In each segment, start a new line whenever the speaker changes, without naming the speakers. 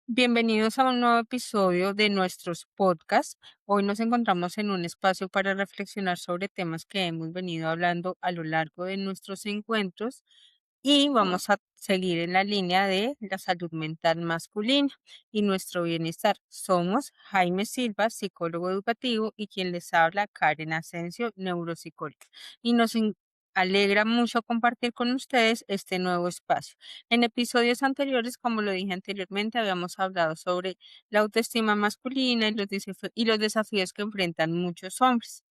Bienvenidos a un nuevo episodio de nuestros podcasts. Hoy nos encontramos en un espacio para reflexionar sobre temas que hemos venido hablando a lo largo de nuestros encuentros y vamos a seguir en la línea de la salud mental masculina y nuestro bienestar. Somos Jaime Silva, psicólogo educativo, y quien les habla, Karen Asensio, neuropsicóloga. Y alegra mucho compartir con ustedes este nuevo espacio. En episodios anteriores, como lo dije anteriormente, habíamos hablado sobre la autoestima masculina y los desafíos que enfrentan muchos hombres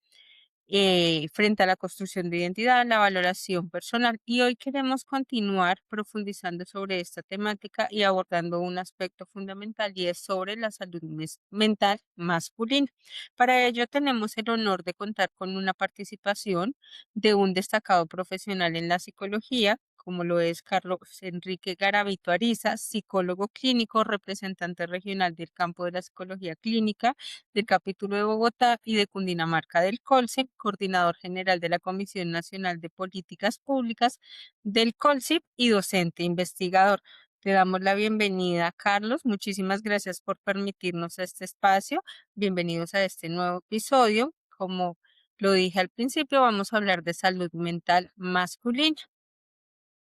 frente a la construcción de identidad, la valoración personal. Y hoy queremos continuar profundizando sobre esta temática y abordando un aspecto fundamental y es sobre la salud mental masculina. Para ello tenemos el honor de contar con una participación de un destacado profesional en la psicología, como lo es Carlos Enrique Garavito Ariza, psicólogo clínico, representante regional del campo de la psicología clínica del capítulo de Bogotá y de Cundinamarca del COLSIP, coordinador general de la Comisión Nacional de Políticas Públicas del COLSIP y docente investigador. Te damos la bienvenida, Carlos. Muchísimas gracias por permitirnos este espacio. Bienvenidos a este nuevo episodio. Como lo dije al principio, vamos a hablar de salud mental masculina.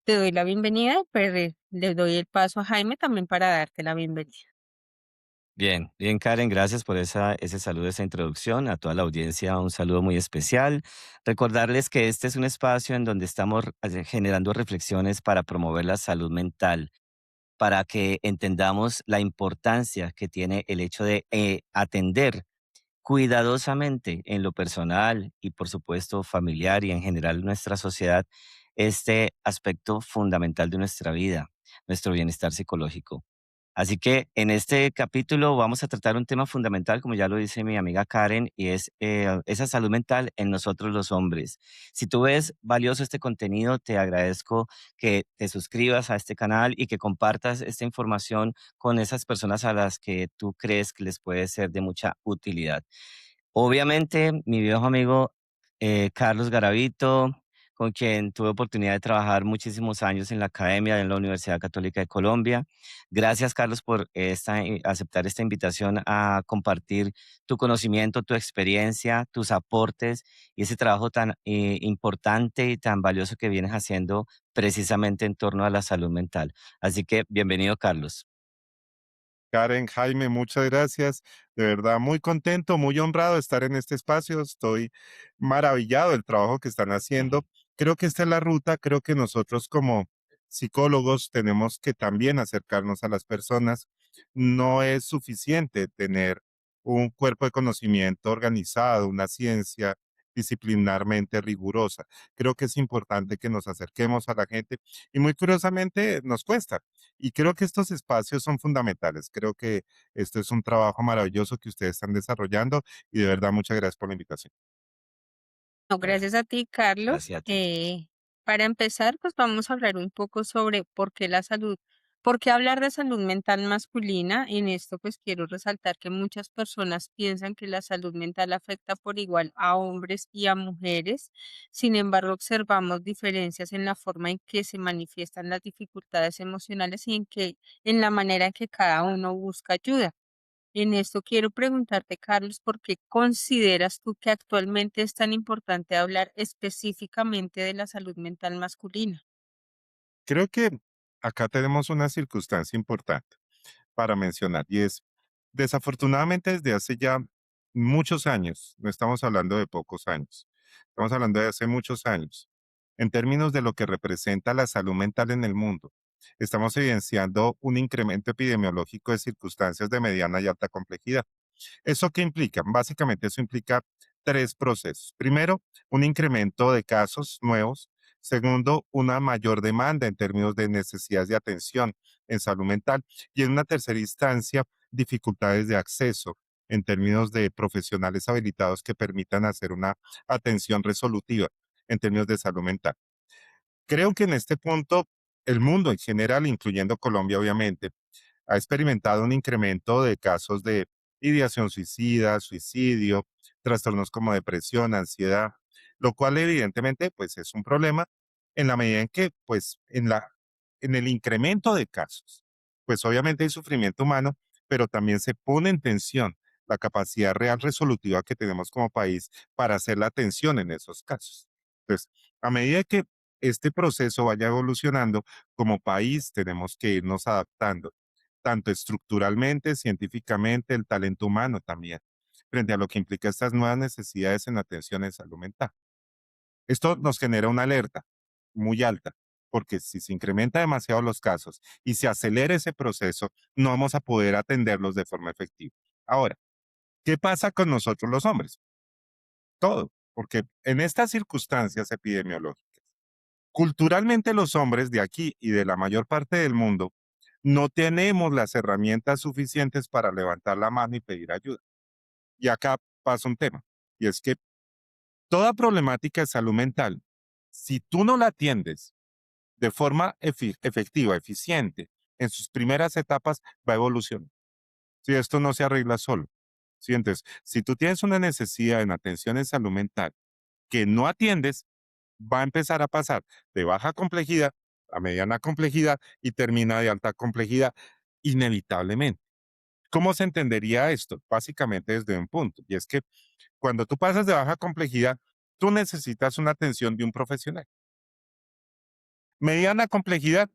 Te doy la bienvenida, pero le doy el paso a Jaime también para darte la bienvenida.
Bien, bien, Karen, gracias por ese saludo, esa introducción. A toda la audiencia, un saludo muy especial. Recordarles que este es un espacio en donde estamos generando reflexiones para promover la salud mental, para que entendamos la importancia que tiene el hecho de atender cuidadosamente en lo personal y por supuesto familiar y en general nuestra sociedad este aspecto fundamental de nuestra vida, nuestro bienestar psicológico. Así que en este capítulo vamos a tratar un tema fundamental, como ya lo dice mi amiga Karen, y es esa salud mental en nosotros los hombres. Si tú ves valioso este contenido, te agradezco que te suscribas a este canal y que compartas esta información con esas personas a las que tú crees que les puede ser de mucha utilidad. Obviamente, mi viejo amigo Carlos Garavito, con quien tuve oportunidad de trabajar muchísimos años en la academia en la Universidad Católica de Colombia. Gracias, Carlos, por aceptar esta invitación a compartir tu conocimiento, tu experiencia, tus aportes y ese trabajo tan importante y tan valioso que vienes haciendo precisamente en torno a la salud mental. Así que bienvenido, Carlos.
Karen, Jaime, muchas gracias. De verdad, muy contento, muy honrado de estar en este espacio. Estoy maravillado del trabajo que están haciendo. Creo que esta es la ruta. Creo que nosotros como psicólogos tenemos que también acercarnos a las personas. No es suficiente tener un cuerpo de conocimiento organizado, una ciencia disciplinarmente rigurosa. Creo que es importante que nos acerquemos a la gente y muy curiosamente nos cuesta. Y creo que estos espacios son fundamentales. Creo que esto es un trabajo maravilloso que ustedes están desarrollando y de verdad muchas gracias por la invitación.
No, gracias a ti, Carlos.
Gracias a ti.
Para empezar, pues vamos a hablar un poco sobre por qué hablar de salud mental masculina. En esto, pues quiero resaltar que muchas personas piensan que la salud mental afecta por igual a hombres y a mujeres. Sin embargo, observamos diferencias en la forma en que se manifiestan las dificultades emocionales y en la manera en que cada uno busca ayuda. En esto quiero preguntarte, Carlos, ¿por qué consideras tú que actualmente es tan importante hablar específicamente de la salud mental masculina?
Creo que acá tenemos una circunstancia importante para mencionar y es, desafortunadamente desde hace ya muchos años, no estamos hablando de pocos años, estamos hablando de hace muchos años, en términos de lo que representa la salud mental en el mundo, estamos evidenciando un incremento epidemiológico de circunstancias de mediana y alta complejidad. ¿Eso qué implica? Básicamente eso implica tres procesos. Primero, un incremento de casos nuevos. Segundo, una mayor demanda en términos de necesidades de atención en salud mental. Y en una tercera instancia, dificultades de acceso en términos de profesionales habilitados que permitan hacer una atención resolutiva en términos de salud mental. Creo que en este punto el mundo en general, incluyendo Colombia obviamente, ha experimentado un incremento de casos de ideación suicida, suicidio, trastornos como depresión, ansiedad, lo cual evidentemente pues es un problema en la medida en que pues en el incremento de casos pues obviamente hay sufrimiento humano, pero también se pone en tensión la capacidad real resolutiva que tenemos como país para hacer la atención en esos casos. Entonces, a medida que este proceso vaya evolucionando, como país tenemos que irnos adaptando, tanto estructuralmente, científicamente, el talento humano también, frente a lo que implica estas nuevas necesidades en atención en salud mental. Esto nos genera una alerta muy alta, porque si se incrementa demasiado los casos y se acelera ese proceso, no vamos a poder atenderlos de forma efectiva. Ahora, ¿qué pasa con nosotros los hombres? Todo, porque en estas circunstancias epidemiológicas, culturalmente los hombres de aquí y de la mayor parte del mundo no tenemos las herramientas suficientes para levantar la mano y pedir ayuda. Y acá pasa un tema, y es que toda problemática de salud mental, si tú no la atiendes de forma efectiva, eficiente, en sus primeras etapas, va a evolucionar. Si esto no se arregla solo. ¿Sí? Entonces, si tú tienes una necesidad en atención en salud mental que no atiendes, va a empezar a pasar de baja complejidad a mediana complejidad y termina de alta complejidad inevitablemente. ¿Cómo se entendería esto? Básicamente desde un punto, y es que cuando tú pasas de baja complejidad, tú necesitas una atención de un profesional. Mediana complejidad,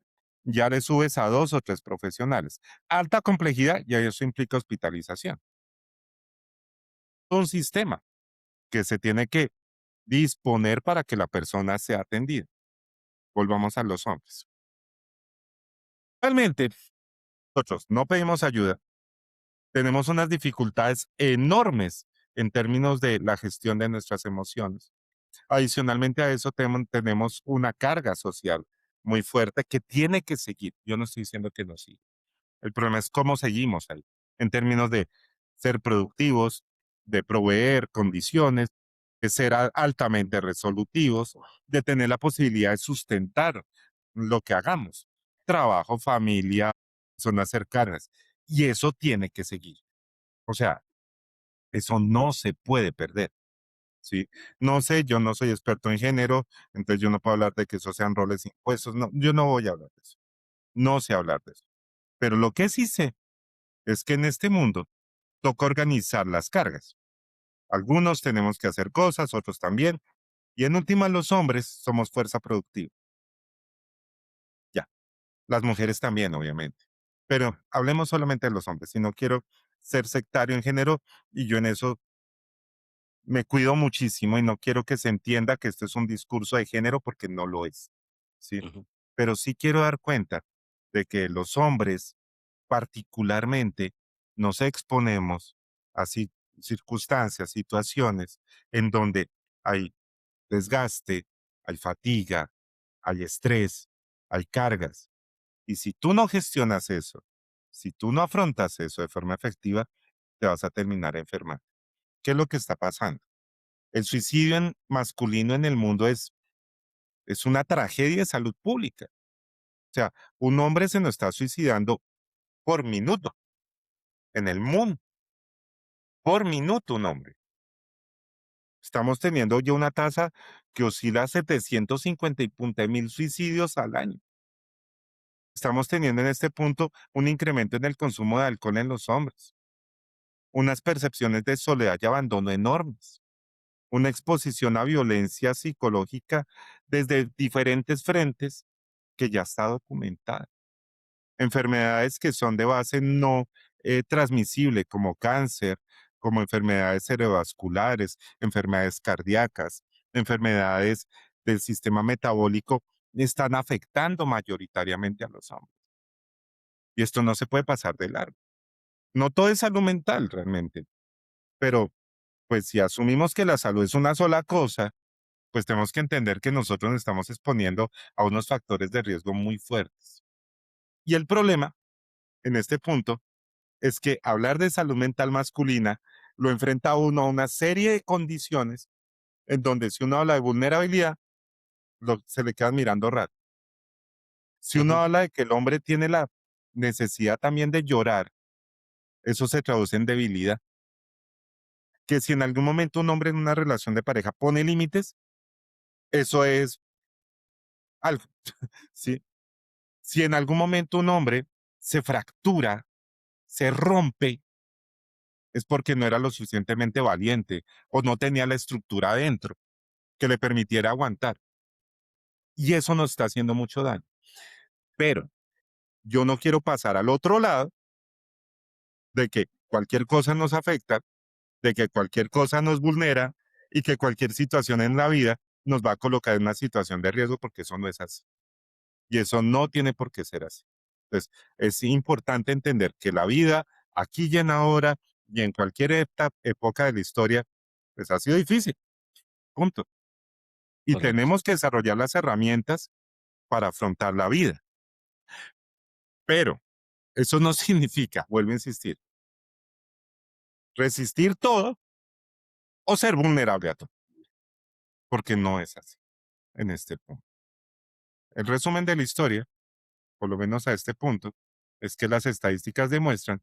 ya le subes a 2 o 3 profesionales. Alta complejidad, ya eso implica hospitalización. Un sistema que se tiene que disponer para que la persona sea atendida. Volvamos a los hombres. Realmente, nosotros no pedimos ayuda, tenemos unas dificultades enormes en términos de la gestión de nuestras emociones. Adicionalmente a eso, tenemos una carga social muy fuerte que tiene que seguir. Yo no estoy diciendo que no siga. El problema es cómo seguimos ahí, en términos de ser productivos, de proveer condiciones, de ser altamente resolutivos, de tener la posibilidad de sustentar lo que hagamos, trabajo, familia, zonas cercanas. Y eso tiene que seguir. O sea, eso no se puede perder. ¿Sí? No sé, yo no soy experto en género, entonces yo no puedo hablar de que esos sean roles impuestos. No, yo no voy a hablar de eso. No sé hablar de eso. Pero lo que sí sé es que en este mundo toca organizar las cargas. Algunos tenemos que hacer cosas, otros también. Y en última, los hombres somos fuerza productiva. Ya, las mujeres también, obviamente. Pero hablemos solamente de los hombres. Si no quiero ser sectario en género, y yo en eso me cuido muchísimo y no quiero que se entienda que esto es un discurso de género porque no lo es. ¿Sí?
Ujú,
Pero sí quiero dar cuenta de que los hombres particularmente nos exponemos a circunstancias, situaciones en donde hay desgaste, hay fatiga, hay estrés, hay cargas. Y si tú no gestionas eso, si tú no afrontas eso de forma efectiva, te vas a terminar enfermando. ¿Qué es lo que está pasando? El suicidio masculino en el mundo es una tragedia de salud pública. O sea, un hombre se nos está suicidando por minuto en el mundo, por minuto un hombre. Estamos teniendo ya una tasa que oscila a 750 y punta mil suicidios al año. Estamos teniendo en este punto un incremento en el consumo de alcohol en los hombres, unas percepciones de soledad y abandono enormes, una exposición a violencia psicológica desde diferentes frentes que ya está documentada. Enfermedades que son de base no transmisible, como cáncer, como enfermedades cerebrovasculares, enfermedades cardíacas, enfermedades del sistema metabólico, están afectando mayoritariamente a los hombres. Y esto no se puede pasar de largo. No todo es salud mental realmente, pero pues si asumimos que la salud es una sola cosa, pues tenemos que entender que nosotros nos estamos exponiendo a unos factores de riesgo muy fuertes. Y el problema en este punto es que hablar de salud mental masculina lo enfrenta a uno a una serie de condiciones en donde si uno habla de vulnerabilidad, se le quedan mirando raro. Si uno
ujú.
habla de que el hombre tiene la necesidad también de llorar, eso se traduce en debilidad. Que si en algún momento un hombre en una relación de pareja pone límites, eso es algo, ¿sí? Si en algún momento un hombre se fractura, se rompe, es porque no era lo suficientemente valiente o no tenía la estructura adentro que le permitiera aguantar. Y eso nos está haciendo mucho daño. Pero yo no quiero pasar al otro lado de que cualquier cosa nos afecta, de que cualquier cosa nos vulnera y que cualquier situación en la vida nos va a colocar en una situación de riesgo porque eso no es así. Y eso no tiene por qué ser así. Entonces, es importante entender que la vida aquí y en ahora y en cualquier época de la historia, pues ha sido difícil, punto. Y
Correcto.
tenemos que desarrollar las herramientas para afrontar la vida. Pero eso no significa, vuelvo a insistir, resistir todo o ser vulnerable a todo, porque no es así en este punto. El resumen de la historia, por lo menos a este punto, es que las estadísticas demuestran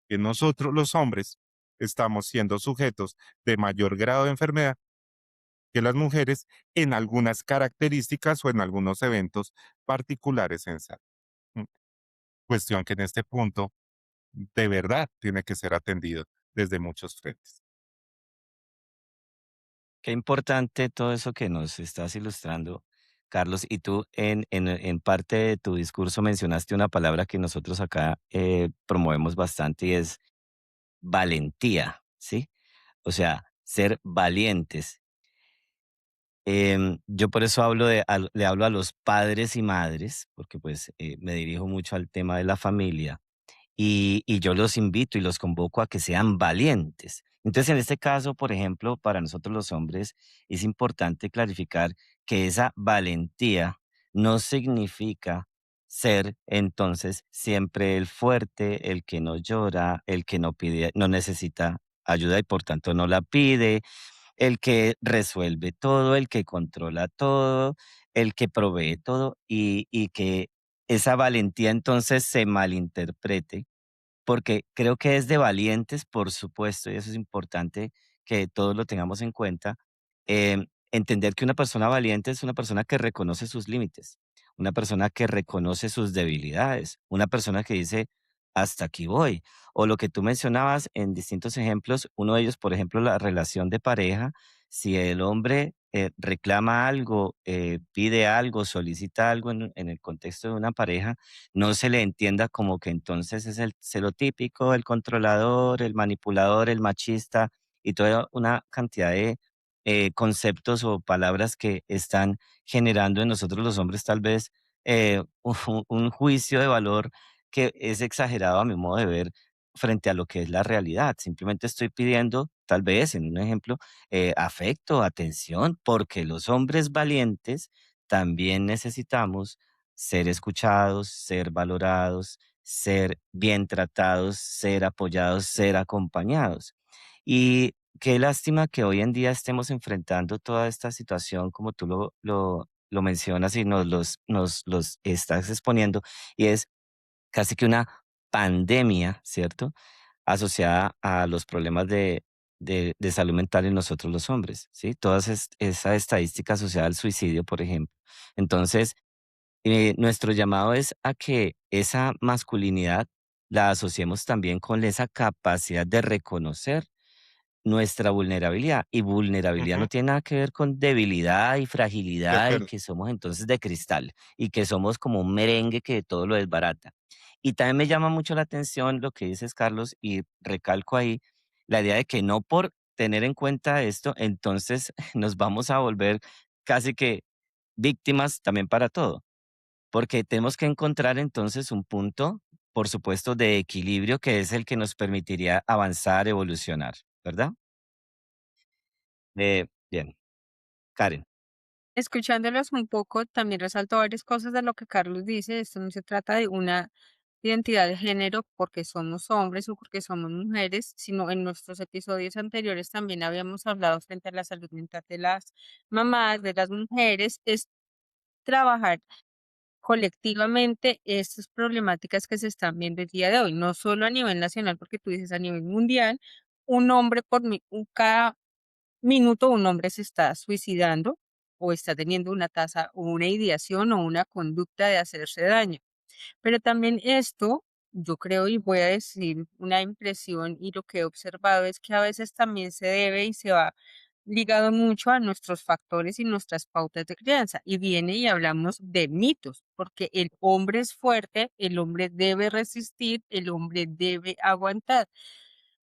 que nosotros los hombres estamos siendo sujetos de mayor grado de enfermedad que las mujeres en algunas características o en algunos eventos particulares en salud. Mm, Cuestión que en este punto de verdad tiene que ser atendido desde muchos frentes.
Qué importante todo eso que nos estás ilustrando, Carlos. Y tú en parte de tu discurso mencionaste una palabra que nosotros acá promovemos bastante y es valentía, ¿sí? O sea, ser valientes. Yo por eso le hablo a los padres y madres, porque pues me dirijo mucho al tema de la familia y yo los invito y los convoco a que sean valientes. Entonces, en este caso, por ejemplo, para nosotros los hombres es importante clarificar que esa valentía no significa ser entonces siempre el fuerte, el que no llora, el que no pide, no necesita ayuda y por tanto no la pide, el que resuelve todo, el que controla todo, el que provee todo y que esa valentía entonces se malinterprete porque creo que es de valientes, por supuesto, y eso es importante que todos lo tengamos en cuenta. Entender que una persona valiente es una persona que reconoce sus límites, una persona que reconoce sus debilidades, una persona que dice, hasta aquí voy. O lo que tú mencionabas en distintos ejemplos, uno de ellos, por ejemplo, la relación de pareja, si el hombre reclama algo, pide algo, solicita algo en el contexto de una pareja, no se le entienda como que entonces es el celotípico, el controlador, el manipulador, el machista y toda una cantidad de conceptos o palabras que están generando en nosotros los hombres tal vez un juicio de valor que es exagerado a mi modo de ver frente a lo que es la realidad. Simplemente estoy pidiendo, tal vez en un ejemplo, afecto, atención, porque los hombres valientes también necesitamos ser escuchados, ser valorados, ser bien tratados, ser apoyados, ser acompañados. Y qué lástima que hoy en día estemos enfrentando toda esta situación como tú lo mencionas y nos los estás exponiendo, y es casi que una pandemia, ¿cierto? Asociada a los problemas de salud mental en nosotros los hombres, ¿sí? Esa estadística asociada al suicidio, por ejemplo. Entonces, nuestro llamado es a que esa masculinidad la asociemos también con esa capacidad de reconocer nuestra vulnerabilidad. Y vulnerabilidad no
Ujú,
tiene nada que ver con debilidad y
de
fragilidad y
acuerdo.
que somos entonces de cristal y que somos como un merengue que todo lo desbarata. Y también me llama mucho la atención lo que dices, Carlos, y recalco ahí la idea de que no por tener en cuenta esto, entonces nos vamos a volver casi que víctimas también para todo. Porque tenemos que encontrar entonces un punto, por supuesto, de equilibrio que es el que nos permitiría avanzar, evolucionar, ¿verdad? Bien, Karen.
Escuchándolos un poco, también resalto varias cosas de lo que Carlos dice. Esto no se trata de una identidad de género porque somos hombres o porque somos mujeres, sino en nuestros episodios anteriores también habíamos hablado frente a la salud mental de las mamás, de las mujeres, es trabajar colectivamente estas problemáticas que se están viendo el día de hoy, no solo a nivel nacional, porque tú dices a nivel mundial, un hombre cada minuto un hombre se está suicidando o está teniendo una tasa o una ideación o una conducta de hacerse daño. Pero también esto yo creo y voy a decir una impresión y lo que he observado es que a veces también se debe y se va ligado mucho a nuestros factores y nuestras pautas de crianza. Y viene y hablamos de mitos, porque el hombre es fuerte, el hombre debe resistir, el hombre debe aguantar.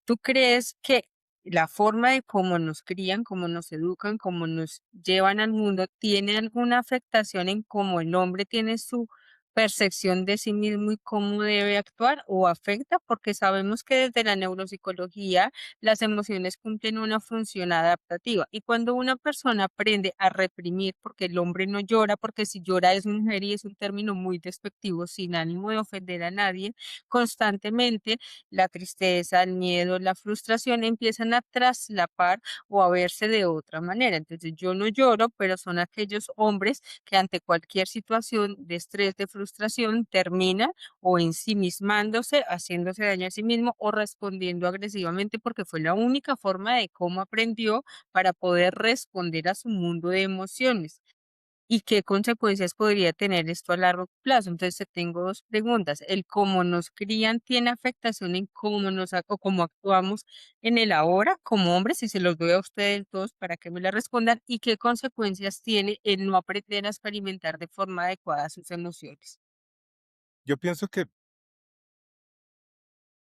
¿Tú crees que la forma de cómo nos crían, cómo nos educan, cómo nos llevan al mundo, tiene alguna afectación en cómo el hombre tiene su percepción de sí mismo y cómo debe actuar o afecta? Porque sabemos que desde la neuropsicología las emociones cumplen una función adaptativa y cuando una persona aprende a reprimir, porque el hombre no llora, porque si llora es mujer y es un término muy despectivo sin ánimo de ofender a nadie, constantemente la tristeza, el miedo, la frustración empiezan a traslapar o a verse de otra manera. Entonces yo no lloro, pero son aquellos hombres que ante cualquier situación de estrés, de frustración, terminan o ensimismándose, haciéndose daño a sí mismo o respondiendo agresivamente porque fue la única forma de cómo aprendió para poder responder a su mundo de emociones. ¿Y qué consecuencias podría tener esto a largo plazo? Entonces, te tengo dos preguntas. ¿El cómo nos crían tiene afectación en cómo o cómo actuamos en el ahora como hombres? Y se los doy a ustedes dos para que me la respondan. ¿Y qué consecuencias tiene el no aprender a experimentar de forma adecuada sus emociones?
Yo pienso que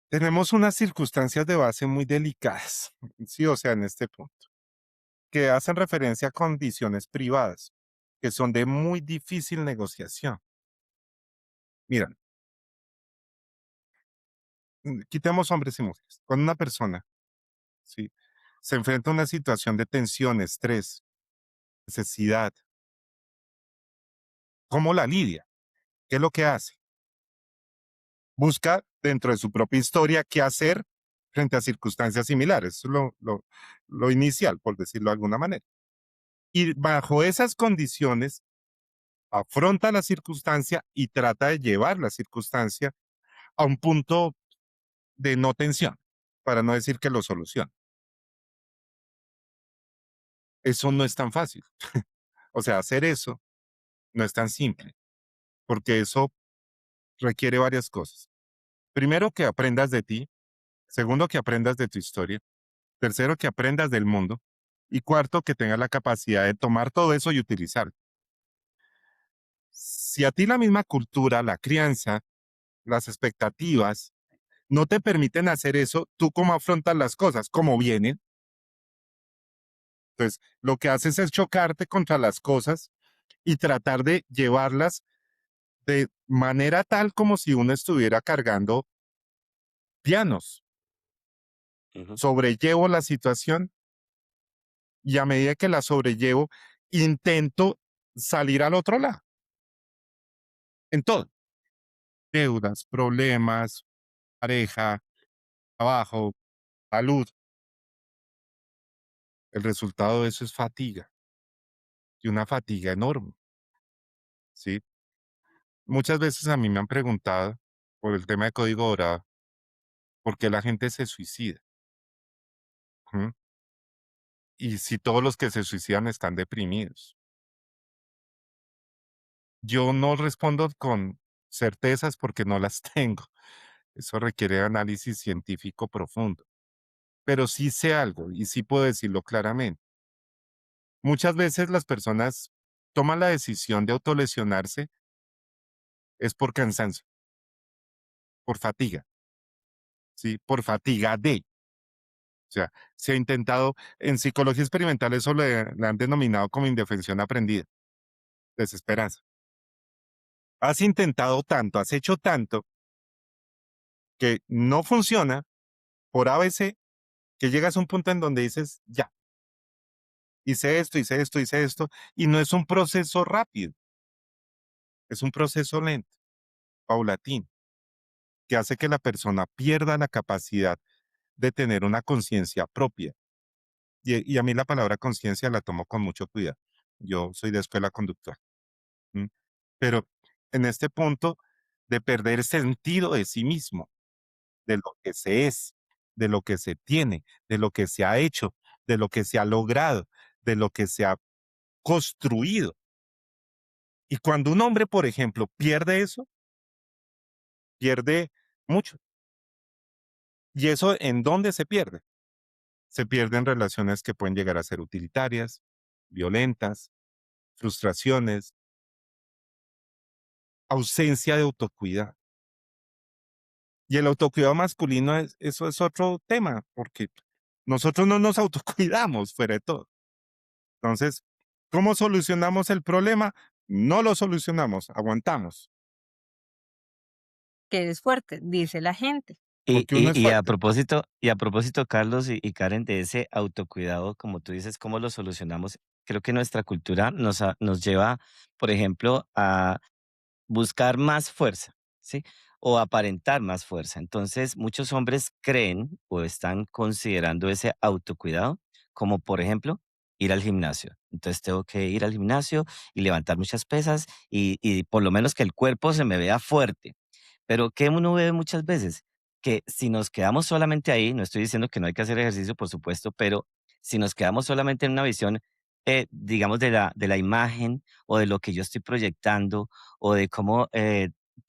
tenemos unas circunstancias de base muy delicadas, sí, o sea, en este punto, que hacen referencia a condiciones privadas, que son de muy difícil negociación. Mira, quitemos hombres y mujeres. Cuando una persona, sí, se enfrenta a una situación de tensión, estrés, necesidad, ¿cómo la lidia? ¿Qué es lo que hace? Busca dentro de su propia historia qué hacer frente a circunstancias similares. Eso es lo inicial, por decirlo de alguna manera. Y bajo esas condiciones, afronta la circunstancia y trata de llevar la circunstancia a un punto de no tensión, para no decir que lo soluciona. Eso no es tan fácil. O sea, hacer eso no es tan simple, porque eso requiere varias cosas. Primero, que aprendas de ti. Segundo, que aprendas de tu historia. Tercero, que aprendas del mundo. Y cuarto, que tengas la capacidad de tomar todo eso y utilizarlo. Si a ti la misma cultura, la crianza, las expectativas no te permiten hacer eso, ¿tú cómo afrontas las cosas? ¿Cómo vienen? Entonces, lo que haces es chocarte contra las cosas y tratar de llevarlas de manera tal como si uno estuviera cargando pianos.
Ujú,
Sobrellevo la situación y a medida que la sobrellevo, intento salir al otro lado, en todo. Deudas, problemas, pareja, trabajo, salud. El resultado de eso es fatiga, y una fatiga enorme, ¿sí? Muchas veces a mí me han preguntado por el tema de código dorado, ¿por qué la gente se suicida? ¿Mm? Y si todos los que se suicidan están deprimidos. Yo no respondo con certezas porque no las tengo. Eso requiere análisis científico profundo. Pero sí sé algo y sí puedo decirlo claramente. Muchas veces las personas toman la decisión de autolesionarse es por cansancio, por fatiga, ¿sí? Por fatiga de. O sea, se ha intentado, en psicología experimental eso le han denominado como indefensión aprendida, desesperanza. Has intentado tanto, has hecho tanto que no funciona por ABC, que llegas a un punto en donde dices, ya, hice esto, hice esto, hice esto, y no es un proceso rápido, es un proceso lento, paulatino, que hace que la persona pierda la capacidad de tener una conciencia propia. Y a mí la palabra conciencia la tomo con mucho cuidado. Yo soy de escuela conductual. ¿M? Pero en este punto de perder sentido de sí mismo, de lo que se es, de lo que se tiene, de lo que se ha hecho, de lo que se ha logrado, de lo que se ha construido. Y cuando un hombre, por ejemplo, pierde eso, pierde mucho. ¿Y eso en dónde se pierde? Se pierden relaciones que pueden llegar a ser utilitarias, violentas, frustraciones, ausencia de autocuidado. Y el autocuidado masculino eso es otro tema, porque nosotros no nos autocuidamos fuera de todo. Entonces, ¿cómo solucionamos el problema? No lo solucionamos, aguantamos,
Que es fuerte, dice la gente.
Y,
porque uno
y,
es
y a
fuerte.
propósito, y a propósito, Carlos y Karen, de ese autocuidado, como tú dices, ¿cómo lo solucionamos? Creo que nuestra cultura nos lleva, por ejemplo, a buscar más fuerza, ¿sí? O aparentar más fuerza. Entonces, muchos hombres creen o están considerando ese autocuidado como, por ejemplo, ir al gimnasio. Entonces, tengo que ir al gimnasio y levantar muchas pesas y por lo menos que el cuerpo se me vea fuerte. Pero, ¿qué uno ve muchas veces? Que si nos quedamos solamente ahí, no estoy diciendo que no hay que hacer ejercicio, por supuesto, pero si nos quedamos solamente en una visión, digamos, de la imagen o de lo que yo estoy proyectando o de cómo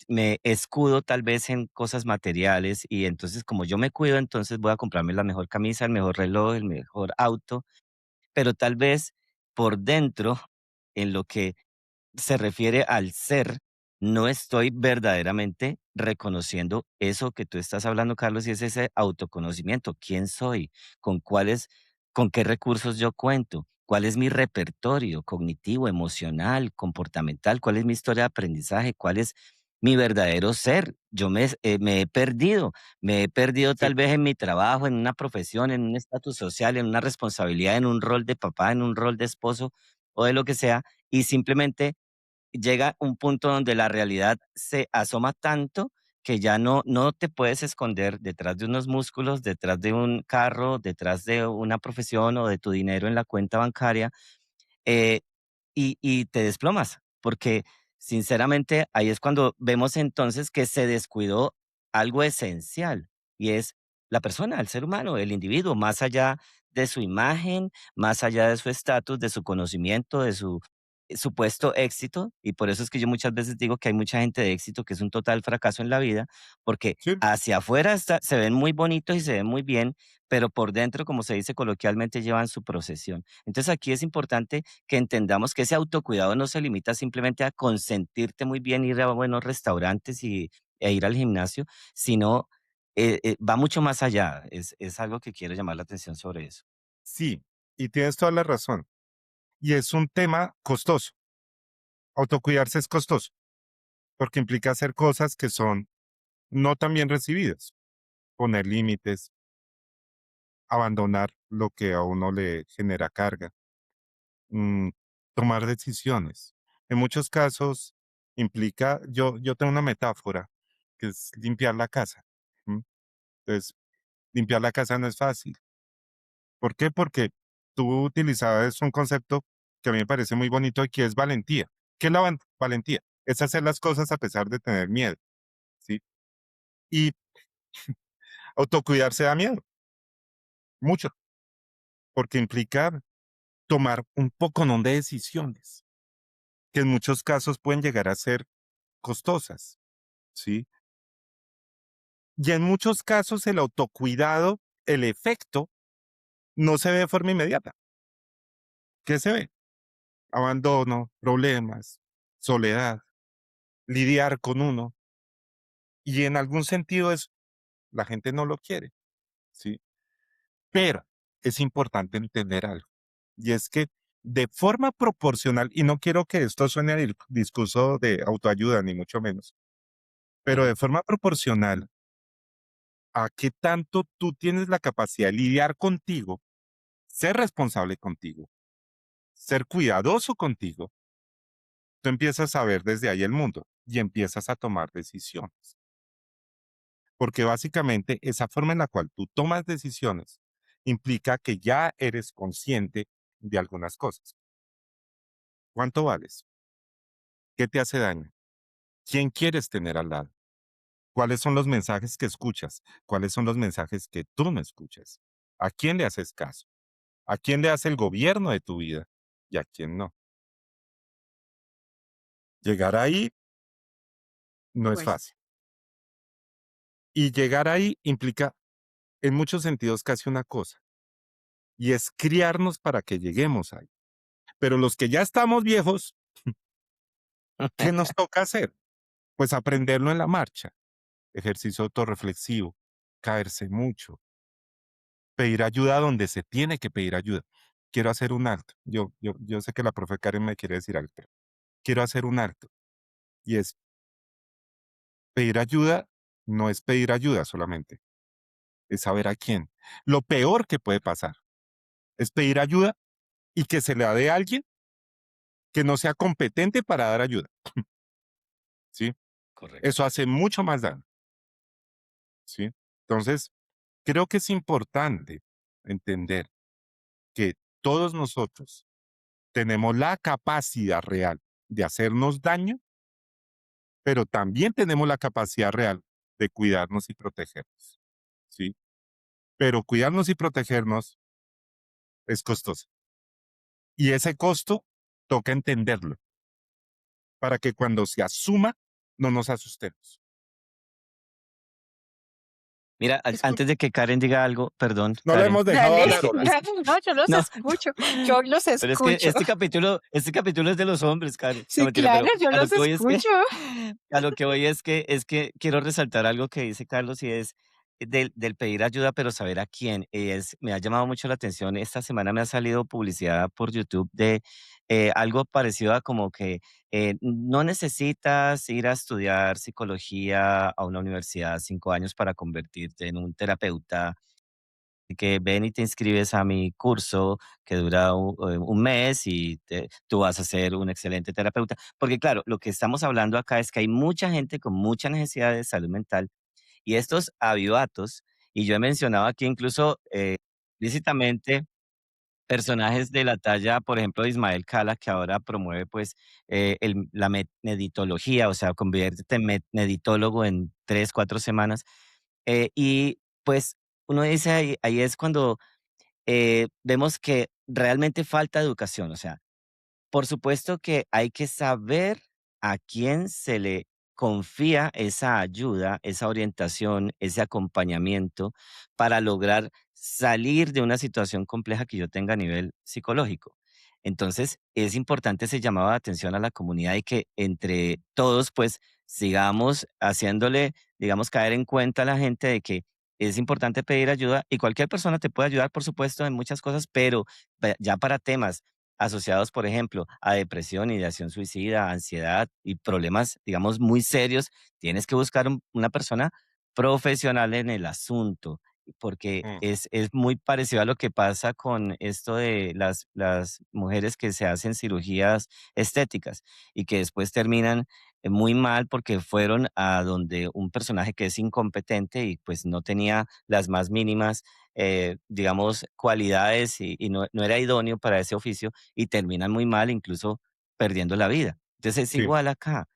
me escudo tal vez en cosas materiales y entonces como yo me cuido, entonces voy a comprarme la mejor camisa, el mejor reloj, el mejor auto, pero tal vez por dentro, en lo que se refiere al ser, no estoy verdaderamente reconociendo eso que tú estás hablando, Carlos, y es ese autoconocimiento. ¿Quién soy? ¿Con qué recursos yo cuento? ¿Cuál es mi repertorio cognitivo, emocional, comportamental? ¿Cuál es mi historia de aprendizaje? ¿Cuál es mi verdadero ser? Me he perdido
Sí,
tal vez en mi trabajo, en una profesión, en un estatus social, en una responsabilidad, en un rol de papá, en un rol de esposo o de lo que sea, y simplemente llega un punto donde la realidad se asoma tanto que ya no te puedes esconder detrás de unos músculos, detrás de un carro, detrás de una profesión o de tu dinero en la cuenta bancaria, eh, y te desplomas, porque sinceramente ahí es cuando vemos entonces que se descuidó algo esencial y es la persona, el ser humano, el individuo, más allá de su imagen, más allá de su estatus, de su conocimiento, de su supuesto éxito. Y por eso es que yo muchas veces digo que hay mucha gente de éxito que es un total fracaso en la vida, porque
sí,
hacia afuera se ven muy bonitos y se ven muy bien, pero por dentro, como se dice coloquialmente, llevan su procesión. Entonces aquí es importante que entendamos que ese autocuidado no se limita simplemente a consentirte muy bien, ir a buenos restaurantes e ir al gimnasio, sino va mucho más allá. Es algo que quiero llamar la atención sobre eso.
sí, y tienes toda la razón. Y es un tema costoso. Autocuidarse es costoso, porque implica hacer cosas que son no tan bien recibidas. Poner límites, abandonar lo que a uno le genera carga, mm, tomar decisiones. En muchos casos implica, yo tengo una metáfora que es limpiar la casa. ¿M? Entonces, limpiar la casa no es fácil. ¿Por qué? Porque tú utilizabas un concepto que a mí me parece muy bonito y que es valentía. ¿Qué es la valentía? Es hacer las cosas a pesar de tener miedo, ¿sí? Y autocuidarse da miedo, mucho, porque implica tomar un poconón de decisiones que en muchos casos pueden llegar a ser costosas, ¿sí? Y en muchos casos el autocuidado, el efecto, no se ve de forma inmediata. ¿Qué se ve? Abandono, problemas, soledad, lidiar con uno. Y en algún sentido es, la gente no lo quiere, ¿sí? Pero es importante entender algo. Y es que de forma proporcional, y no quiero que esto suene a discurso de autoayuda, ni mucho menos, pero
Sí.
de forma proporcional a qué tanto tú tienes la capacidad de lidiar contigo, ser responsable contigo, ser cuidadoso contigo, tú empiezas a ver desde ahí el mundo y empiezas a tomar decisiones. Porque básicamente esa forma en la cual tú tomas decisiones implica que ya eres consciente de algunas cosas. ¿Cuánto vales? ¿Qué te hace daño? ¿Quién quieres tener al lado? ¿Cuáles son los mensajes que escuchas? ¿Cuáles son los mensajes que tú no escuchas? ¿A quién le haces caso? ¿A quién le hace el gobierno de tu vida y a quién no? Llegar ahí no es
Pues
fácil. Y llegar ahí implica, en muchos sentidos, casi una cosa, y es criarnos para que lleguemos ahí. Pero los que ya estamos viejos, ¿qué nos toca hacer? Pues aprenderlo en la marcha, ejercicio autorreflexivo, caerse mucho, pedir ayuda donde se tiene que pedir ayuda. Quiero hacer un alto. Yo sé que la profe Karen me quiere decir algo, pero quiero hacer un alto. Y es pedir ayuda, no es pedir ayuda solamente, es saber a quién. Lo peor que puede pasar es pedir ayuda y que se la dé a alguien que no sea competente para dar ayuda, ¿sí?
Correcto.
Eso hace mucho más daño, ¿sí? Entonces, creo que es importante entender que todos nosotros tenemos la capacidad real de hacernos daño, pero también tenemos la capacidad real de cuidarnos y protegernos, ¿sí? Pero cuidarnos y protegernos es costoso. Y ese costo toca entenderlo para que cuando se asuma no nos asustemos.
Mira,
Escu-
antes de que Karen diga algo, perdón,
No la
Karen,
hemos dejado
Dale,
es
hablar,
que,
hola.
es,
no, yo los
no,
escucho, yo los
pero es que
escucho.
este capítulo es de los hombres, Karen. No
Sí,
mentira,
claro,
pero
yo
a lo
los
que voy es que,
escucho.
a lo que voy es que quiero resaltar algo que dice Carlos y es del pedir ayuda, pero saber a quién. Me ha llamado mucho la atención. Esta semana me ha salido publicidad por YouTube de algo parecido a como que no necesitas ir a estudiar psicología a una universidad 5 años para convertirte en un terapeuta que ven y te inscribes a mi curso que dura un mes y tú vas a ser un excelente terapeuta. Porque claro, lo que estamos hablando acá es que hay mucha gente con mucha necesidad de salud mental y estos avivatos, y yo he mencionado aquí incluso lícitamente personajes de la talla, por ejemplo, de Ismael Cala, que ahora promueve pues la meditología, o sea, conviértete en meditólogo en 3, 4 semanas. Y pues uno dice ahí es cuando vemos que realmente falta educación. O sea, por supuesto que hay que saber a quién se le confía esa ayuda, esa orientación, ese acompañamiento para lograr salir de una situación compleja que yo tenga a nivel psicológico. Entonces, es importante ese llamado de atención a la comunidad y que entre todos, pues, sigamos haciéndole, digamos, caer en cuenta a la gente de que es importante pedir ayuda y cualquier persona te puede ayudar, por supuesto, en muchas cosas, pero ya para temas asociados, por ejemplo, a depresión, ideación suicida, ansiedad y problemas, digamos, muy serios, tienes que buscar una persona profesional en el asunto, porque
Mm,
es muy parecido a lo que pasa con esto de las mujeres que se hacen cirugías estéticas y que después terminan muy mal porque fueron a donde un personaje que es incompetente y pues no tenía las más mínimas, digamos, cualidades y no era idóneo para ese oficio y terminan muy mal, incluso perdiendo la vida. Entonces es
sí,
igual acá.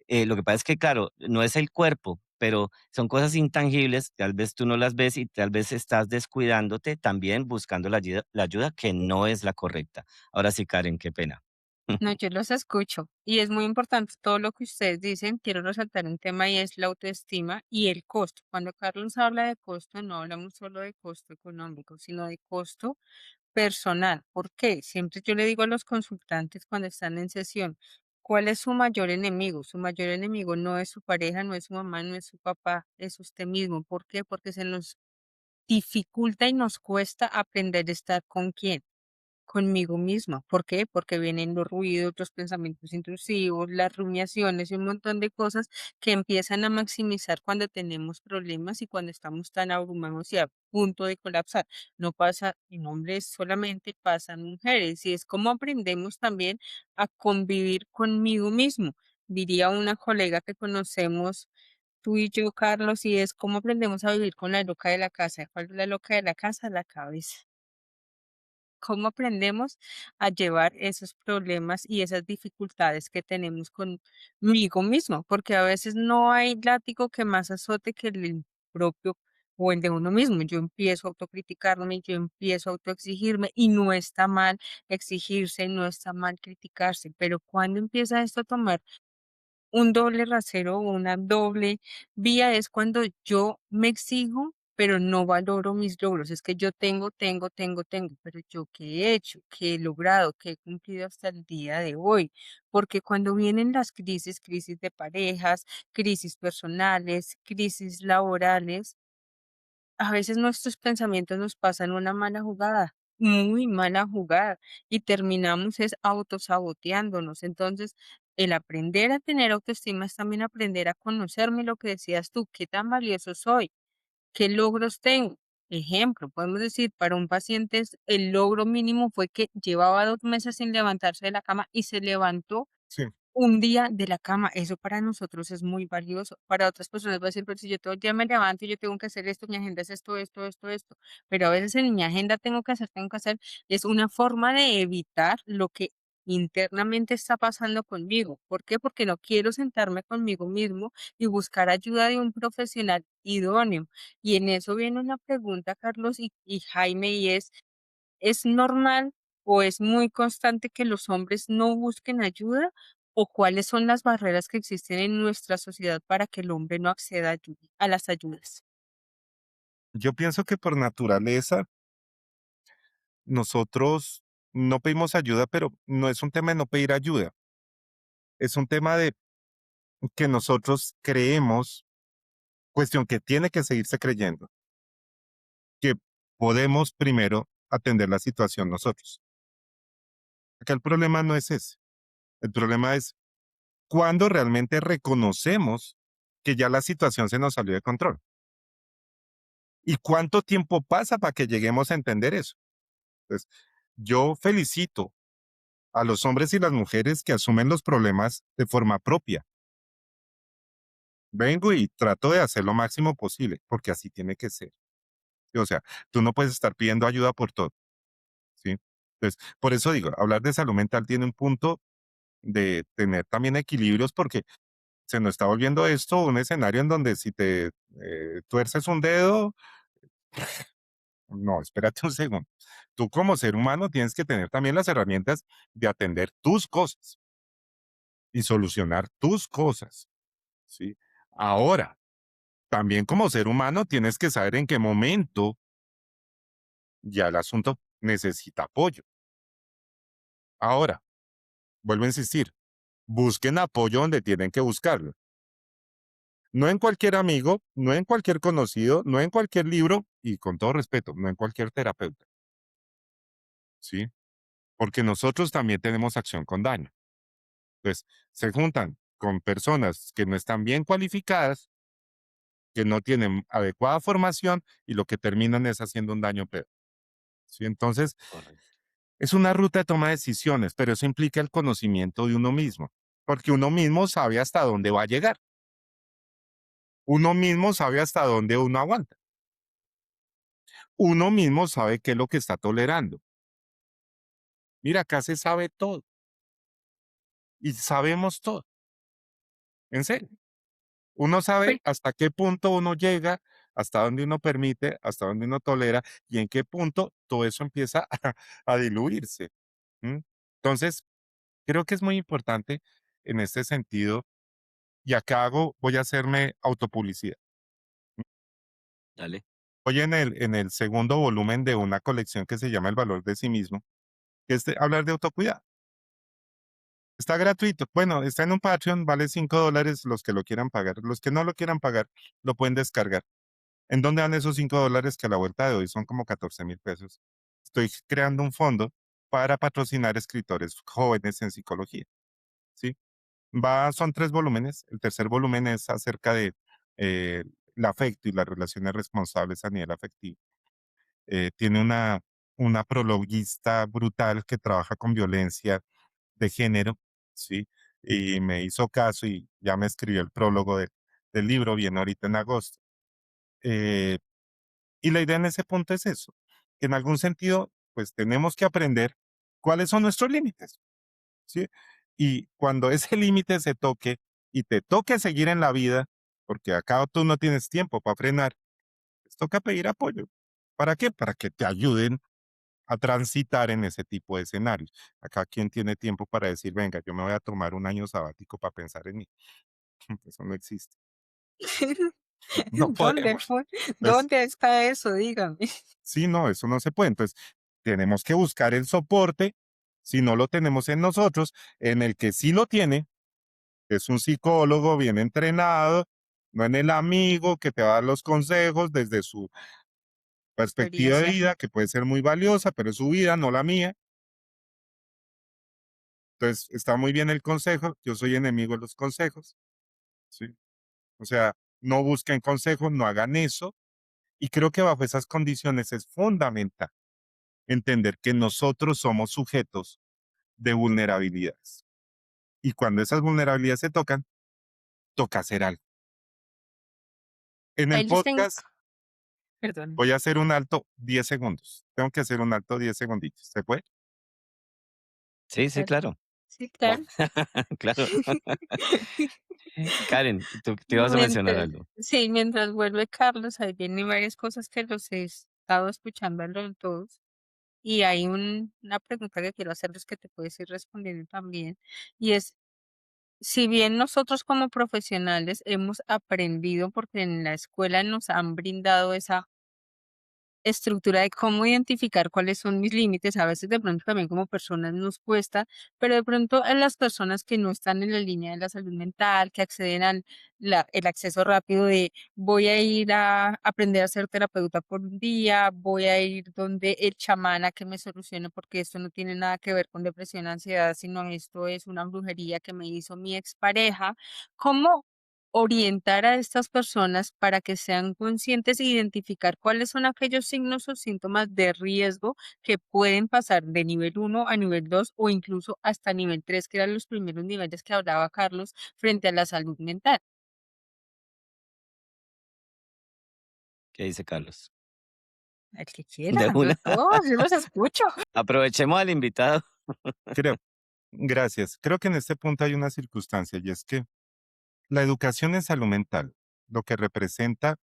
Lo que pasa es que, claro, no es el cuerpo, pero son cosas intangibles, tal vez tú no las ves y tal vez estás descuidándote también buscando la ayuda que no es la correcta. Ahora sí, Karen, qué pena.
No, yo los escucho y es muy importante todo lo que ustedes dicen. Quiero resaltar un tema y es la autoestima y el costo. Cuando Carlos habla de costo, no hablamos solo de costo económico, sino de costo personal. ¿Por qué? Siempre yo le digo a los consultantes cuando están en sesión, ¿cuál es su mayor enemigo? Su mayor enemigo no es su pareja, no es su mamá, no es su papá, es usted mismo. ¿Por qué? Porque se nos dificulta y nos cuesta aprender a estar con quién. Conmigo misma. ¿Por qué? Porque vienen los ruidos, los pensamientos intrusivos, las rumiaciones y un montón de cosas que empiezan a maximizar cuando tenemos problemas y cuando estamos tan abrumados y a punto de colapsar. No pasa en hombres solamente, pasa en mujeres y es como aprendemos también a convivir conmigo mismo. Diría una colega que conocemos, tú y yo, Carlos, y es cómo aprendemos a vivir con la loca de la casa. ¿Cuál es la loca de la casa? La cabeza. ¿Cómo aprendemos a llevar esos problemas y esas dificultades que tenemos conmigo mismo? Porque a veces no hay látigo que más azote que el propio o el de uno mismo. Yo empiezo a autocriticarme, yo empiezo a autoexigirme y no está mal exigirse, no está mal criticarse, pero cuando empieza esto a tomar un doble rasero o una doble vía es cuando yo me exijo, pero no valoro mis logros. Es que yo tengo, pero yo qué he hecho, qué he logrado, qué he cumplido hasta el día de hoy. Porque cuando vienen las crisis, crisis de parejas, crisis personales, crisis laborales, a veces nuestros pensamientos nos pasan una mala jugada, muy mala jugada, y terminamos es autosaboteándonos. Entonces, el aprender a tener autoestima es también aprender a conocerme, lo que decías tú, qué tan valioso soy, qué logros tengo. Ejemplo, podemos decir, para un paciente el logro mínimo fue que llevaba 2 meses sin levantarse de la cama y se levantó
Sí.
un día de la cama. Eso para nosotros es muy valioso. Para otras personas va a decir, pero si yo todo el día me levanto y yo tengo que hacer esto, mi agenda es esto. Pero a veces en mi agenda tengo que hacer, es una forma de evitar lo que internamente está pasando conmigo. ¿Por qué? Porque no quiero sentarme conmigo mismo y buscar ayuda de un profesional idóneo. Y en eso viene una pregunta, Carlos y Jaime, y ¿es normal o es muy constante que los hombres no busquen ayuda? ¿O cuáles son las barreras que existen en nuestra sociedad para que el hombre no acceda a las ayudas?
Yo pienso que por naturaleza nosotros no pedimos ayuda, pero no es un tema de no pedir ayuda, es un tema de que nosotros creemos, cuestión que tiene que seguirse creyendo, que podemos primero atender la situación nosotros. Acá el problema no es ese, el problema es cuando realmente reconocemos que ya la situación se nos salió de control. ¿Y cuánto tiempo pasa para que lleguemos a entender eso? Entonces, yo felicito a los hombres y las mujeres que asumen los problemas de forma propia. Vengo y trato de hacer lo máximo posible, porque así tiene que ser. O sea, tú no puedes estar pidiendo ayuda por todo, ¿sí? Entonces, por eso digo, hablar de salud mental tiene un punto de tener también equilibrios, porque se nos está volviendo esto un escenario en donde si te tuerces un dedo, no, espérate un segundo. Tú como ser humano tienes que tener también las herramientas de atender tus cosas y solucionar tus cosas, ¿sí? Ahora, también como ser humano tienes que saber en qué momento ya el asunto necesita apoyo. Ahora, vuelvo a insistir, busquen apoyo donde tienen que buscarlo. No en cualquier amigo, no en cualquier conocido, no en cualquier libro y con todo respeto, no en cualquier terapeuta, ¿sí? Porque nosotros también tenemos acción con daño. Entonces, se juntan con personas que no están bien cualificadas, que no tienen adecuada formación y lo que terminan es haciendo un daño peor, ¿sí? Entonces,
Correcto.
es una ruta de toma de decisiones, pero eso implica el conocimiento de uno mismo, porque uno mismo sabe hasta dónde va a llegar. Uno mismo sabe hasta dónde uno aguanta. Uno mismo sabe qué es lo que está tolerando. Mira, acá se sabe todo y sabemos todo, en serio. Uno sabe
Pues,
hasta qué punto uno llega, hasta dónde uno permite, hasta dónde uno tolera y en qué punto todo eso empieza a diluirse. ¿M? Entonces, creo que es muy importante en este sentido, y acá voy a hacerme autopublicidad.
Dale.
Voy en el segundo volumen de una colección que se llama El valor de sí mismo, que es hablar de autocuidado. Está gratuito. Bueno, está en un Patreon, vale $5 los que lo quieran pagar. Los que no lo quieran pagar, lo pueden descargar. ¿En dónde dan esos $5 que a la vuelta de hoy son como 14,000 pesos? Estoy creando un fondo para patrocinar escritores jóvenes en psicología, ¿sí? Son 3 volúmenes. El tercer volumen es acerca de eh, el afecto y las relaciones responsables a nivel afectivo. Tiene una prologuista brutal que trabaja con violencia de género, ¿sí? Y me hizo caso y ya me escribió el prólogo del libro, viene ahorita en agosto. Eh, y la idea en ese punto es eso, que en algún sentido, pues tenemos que aprender cuáles son nuestros límites, ¿sí? Y cuando ese límite se toque y te toque seguir en la vida, porque acá tú no tienes tiempo para frenar, pues toca pedir apoyo. ¿Para qué? Para que te ayuden a transitar en ese tipo de escenarios. Acá, ¿quién tiene tiempo para decir, venga, yo me voy a tomar un año sabático para pensar en mí? Eso no existe. No
¿Dónde
podemos.
fue?
Entonces,
¿Dónde está eso? Dígame.
sí, no, eso no se puede. Entonces, tenemos que buscar el soporte, si no lo tenemos en nosotros, en el que sí lo tiene, que es un psicólogo bien entrenado, no en el amigo que te va a dar los consejos desde su perspectiva de
Experiencia.
vida, que puede ser muy valiosa, pero es su vida, no la mía. Entonces, está muy bien el consejo, yo soy enemigo de los consejos, ¿sí? O sea, no busquen consejos, no hagan eso. Y creo que bajo esas condiciones es fundamental entender que nosotros somos sujetos de vulnerabilidades. Y cuando esas vulnerabilidades se tocan, toca hacer algo. En
Ahí
el
les tengo,
podcast
perdón.
voy a hacer un alto 10 segundos. Tengo que hacer un alto 10 segunditos. ¿Se puede?
Sí, sí,
Claro.
claro,
Sí, claro.
claro. Karen, tú te ibas a mencionar
Mientras,
algo.
sí, mientras vuelve Carlos, ahí vienen varias cosas que los he estado escuchando a los todos. Y hay una pregunta que quiero hacerles que te puedes ir respondiendo también. Y es, si bien nosotros como profesionales hemos aprendido, porque en la escuela nos han brindado esa estructura de cómo identificar cuáles son mis límites. A veces de pronto también como personas nos cuesta, pero de pronto a las personas que no están en la línea de la salud mental, que acceden al el acceso rápido de voy a ir a aprender a ser terapeuta por un día, voy a ir donde el chamán a que me solucione porque esto no tiene nada que ver con depresión, ansiedad, sino esto es una brujería que me hizo mi expareja. ¿Cómo orientar a estas personas para que sean conscientes e identificar cuáles son aquellos signos o síntomas de riesgo que pueden pasar de nivel 1 a nivel 2 o incluso hasta nivel 3, que eran los primeros niveles que hablaba Carlos frente a la salud mental?
¿Qué dice Carlos?
El que
De
quiera,
una.
yo los escucho.
Aprovechemos al invitado.
Creo. Gracias. Creo que en este punto hay una circunstancia y es que la educación en salud mental, lo que representa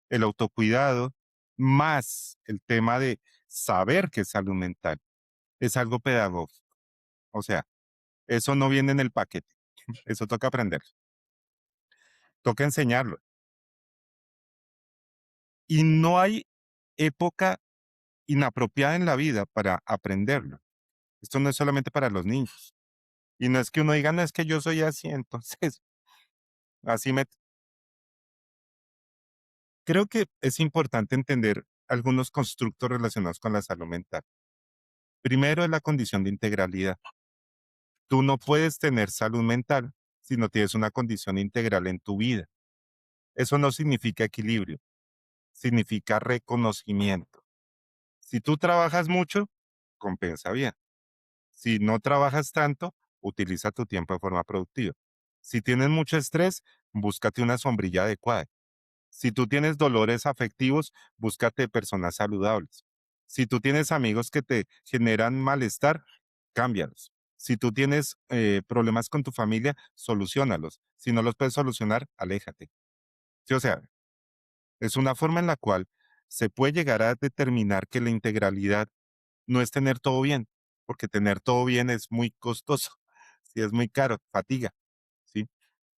el autocuidado, más el tema de saber que es salud mental, es algo pedagógico. O sea, eso no viene en el paquete. Eso toca aprenderlo. Toca enseñarlo. Y no hay época inapropiada en la vida para aprenderlo. Esto no es solamente para los niños. Y no es que uno diga, no es que yo soy así, entonces, así me... Creo que es importante entender algunos constructos relacionados con la salud mental. Primero es la condición de integralidad. Tú no puedes tener salud mental si no tienes una condición integral en tu vida. Eso no significa equilibrio, significa reconocimiento. Si tú trabajas mucho, compensa bien. Si no trabajas tanto, utiliza tu tiempo de forma productiva. Si tienes mucho estrés, búscate una sombrilla adecuada. Si tú tienes dolores afectivos, búscate personas saludables. Si tú tienes amigos que te generan malestar, cámbialos. Si tú tienes problemas con tu familia, solucionalos. Si no los puedes solucionar, aléjate. Sí, o sea, es una forma en la cual se puede llegar a determinar que la integralidad no es tener todo bien, porque tener todo bien es muy costoso, sí, es muy caro, fatiga, ¿sí?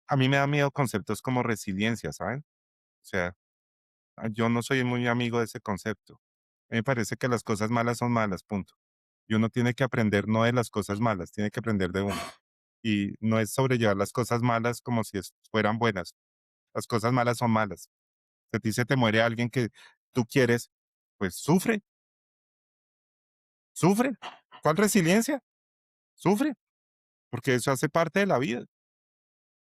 A mí me da miedo conceptos como resiliencia, ¿saben? O sea, yo no soy muy amigo de ese concepto. A mí me parece que las cosas malas son malas, punto. Y uno tiene que aprender no de las cosas malas, tiene que aprender de uno. Y no es sobrellevar las cosas malas como si fueran buenas. Las cosas malas son malas. Si a ti se te muere alguien que tú quieres, pues sufre, sufre. ¿Cuál resiliencia? Sufre, porque eso hace parte de la vida,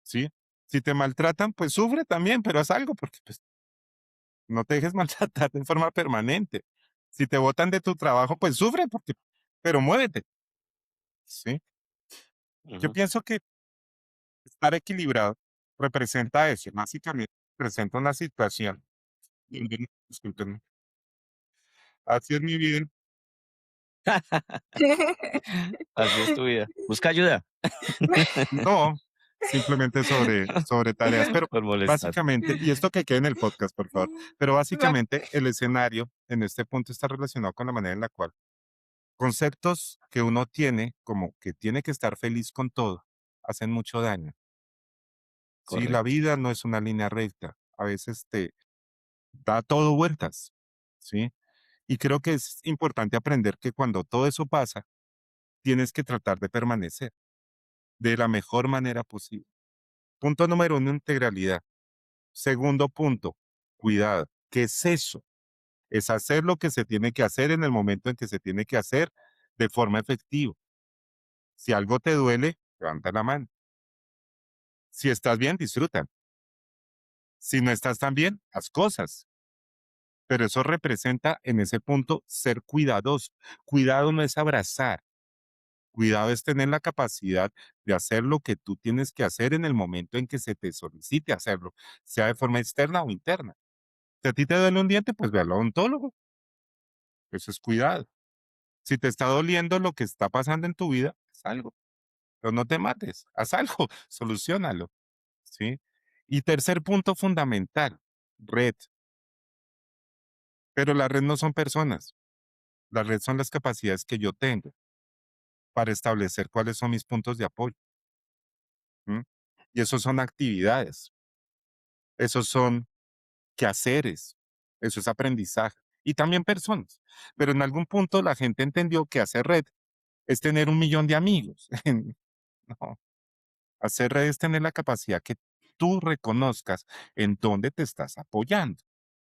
¿sí? Si te maltratan, pues sufre también, pero haz algo, porque pues, no te dejes maltratar de forma permanente. Si te botan de tu trabajo, pues sufre, porque, pero muévete, ¿sí? Yo
Ujú.
pienso que estar equilibrado representa eso, básicamente representa una situación. Discúlpenme. Así es mi vida.
Así es tu vida. Busca ayuda
No, simplemente sobre tareas, pero
por molestar.
básicamente, y esto que quede en el podcast, por favor, pero básicamente el escenario en este punto está relacionado con la manera en la cual Conceptos que uno tiene, como que tiene que estar feliz con todo, hacen mucho daño. Sí, la
Correcto.
vida no es una línea recta, a veces te da todo vueltas, ¿sí? Y creo que es importante aprender que cuando todo eso pasa, tienes que tratar de permanecer de la mejor manera posible. Punto número uno, integralidad. Segundo punto, cuidado. ¿Qué es eso? Es hacer lo que se tiene que hacer en el momento en que se tiene que hacer de forma efectiva. Si algo te duele, levanta la mano. Si estás bien, disfruta. Si no estás tan bien, haz cosas. Pero eso representa en ese punto ser cuidadoso. Cuidado no es abrazar. Cuidado es tener la capacidad de hacer lo que tú tienes que hacer en el momento en que se te solicite hacerlo, sea de forma externa o interna. Si a ti te duele un diente, pues ve al odontólogo. Eso es cuidado. Si te está doliendo lo que está pasando en tu vida, haz algo. Pero no te mates, haz algo, solucionalo, ¿sí? Y tercer punto fundamental, red. Pero la red no son personas, la red son las capacidades que yo tengo para establecer cuáles son mis puntos de apoyo. ¿M? Y esos son actividades, esos son quehaceres, eso es aprendizaje. Y también personas. Pero en algún punto la gente entendió que hacer red es tener 1 millón de amigos. No, hacer red es tener la capacidad que tú reconozcas en dónde te estás apoyando,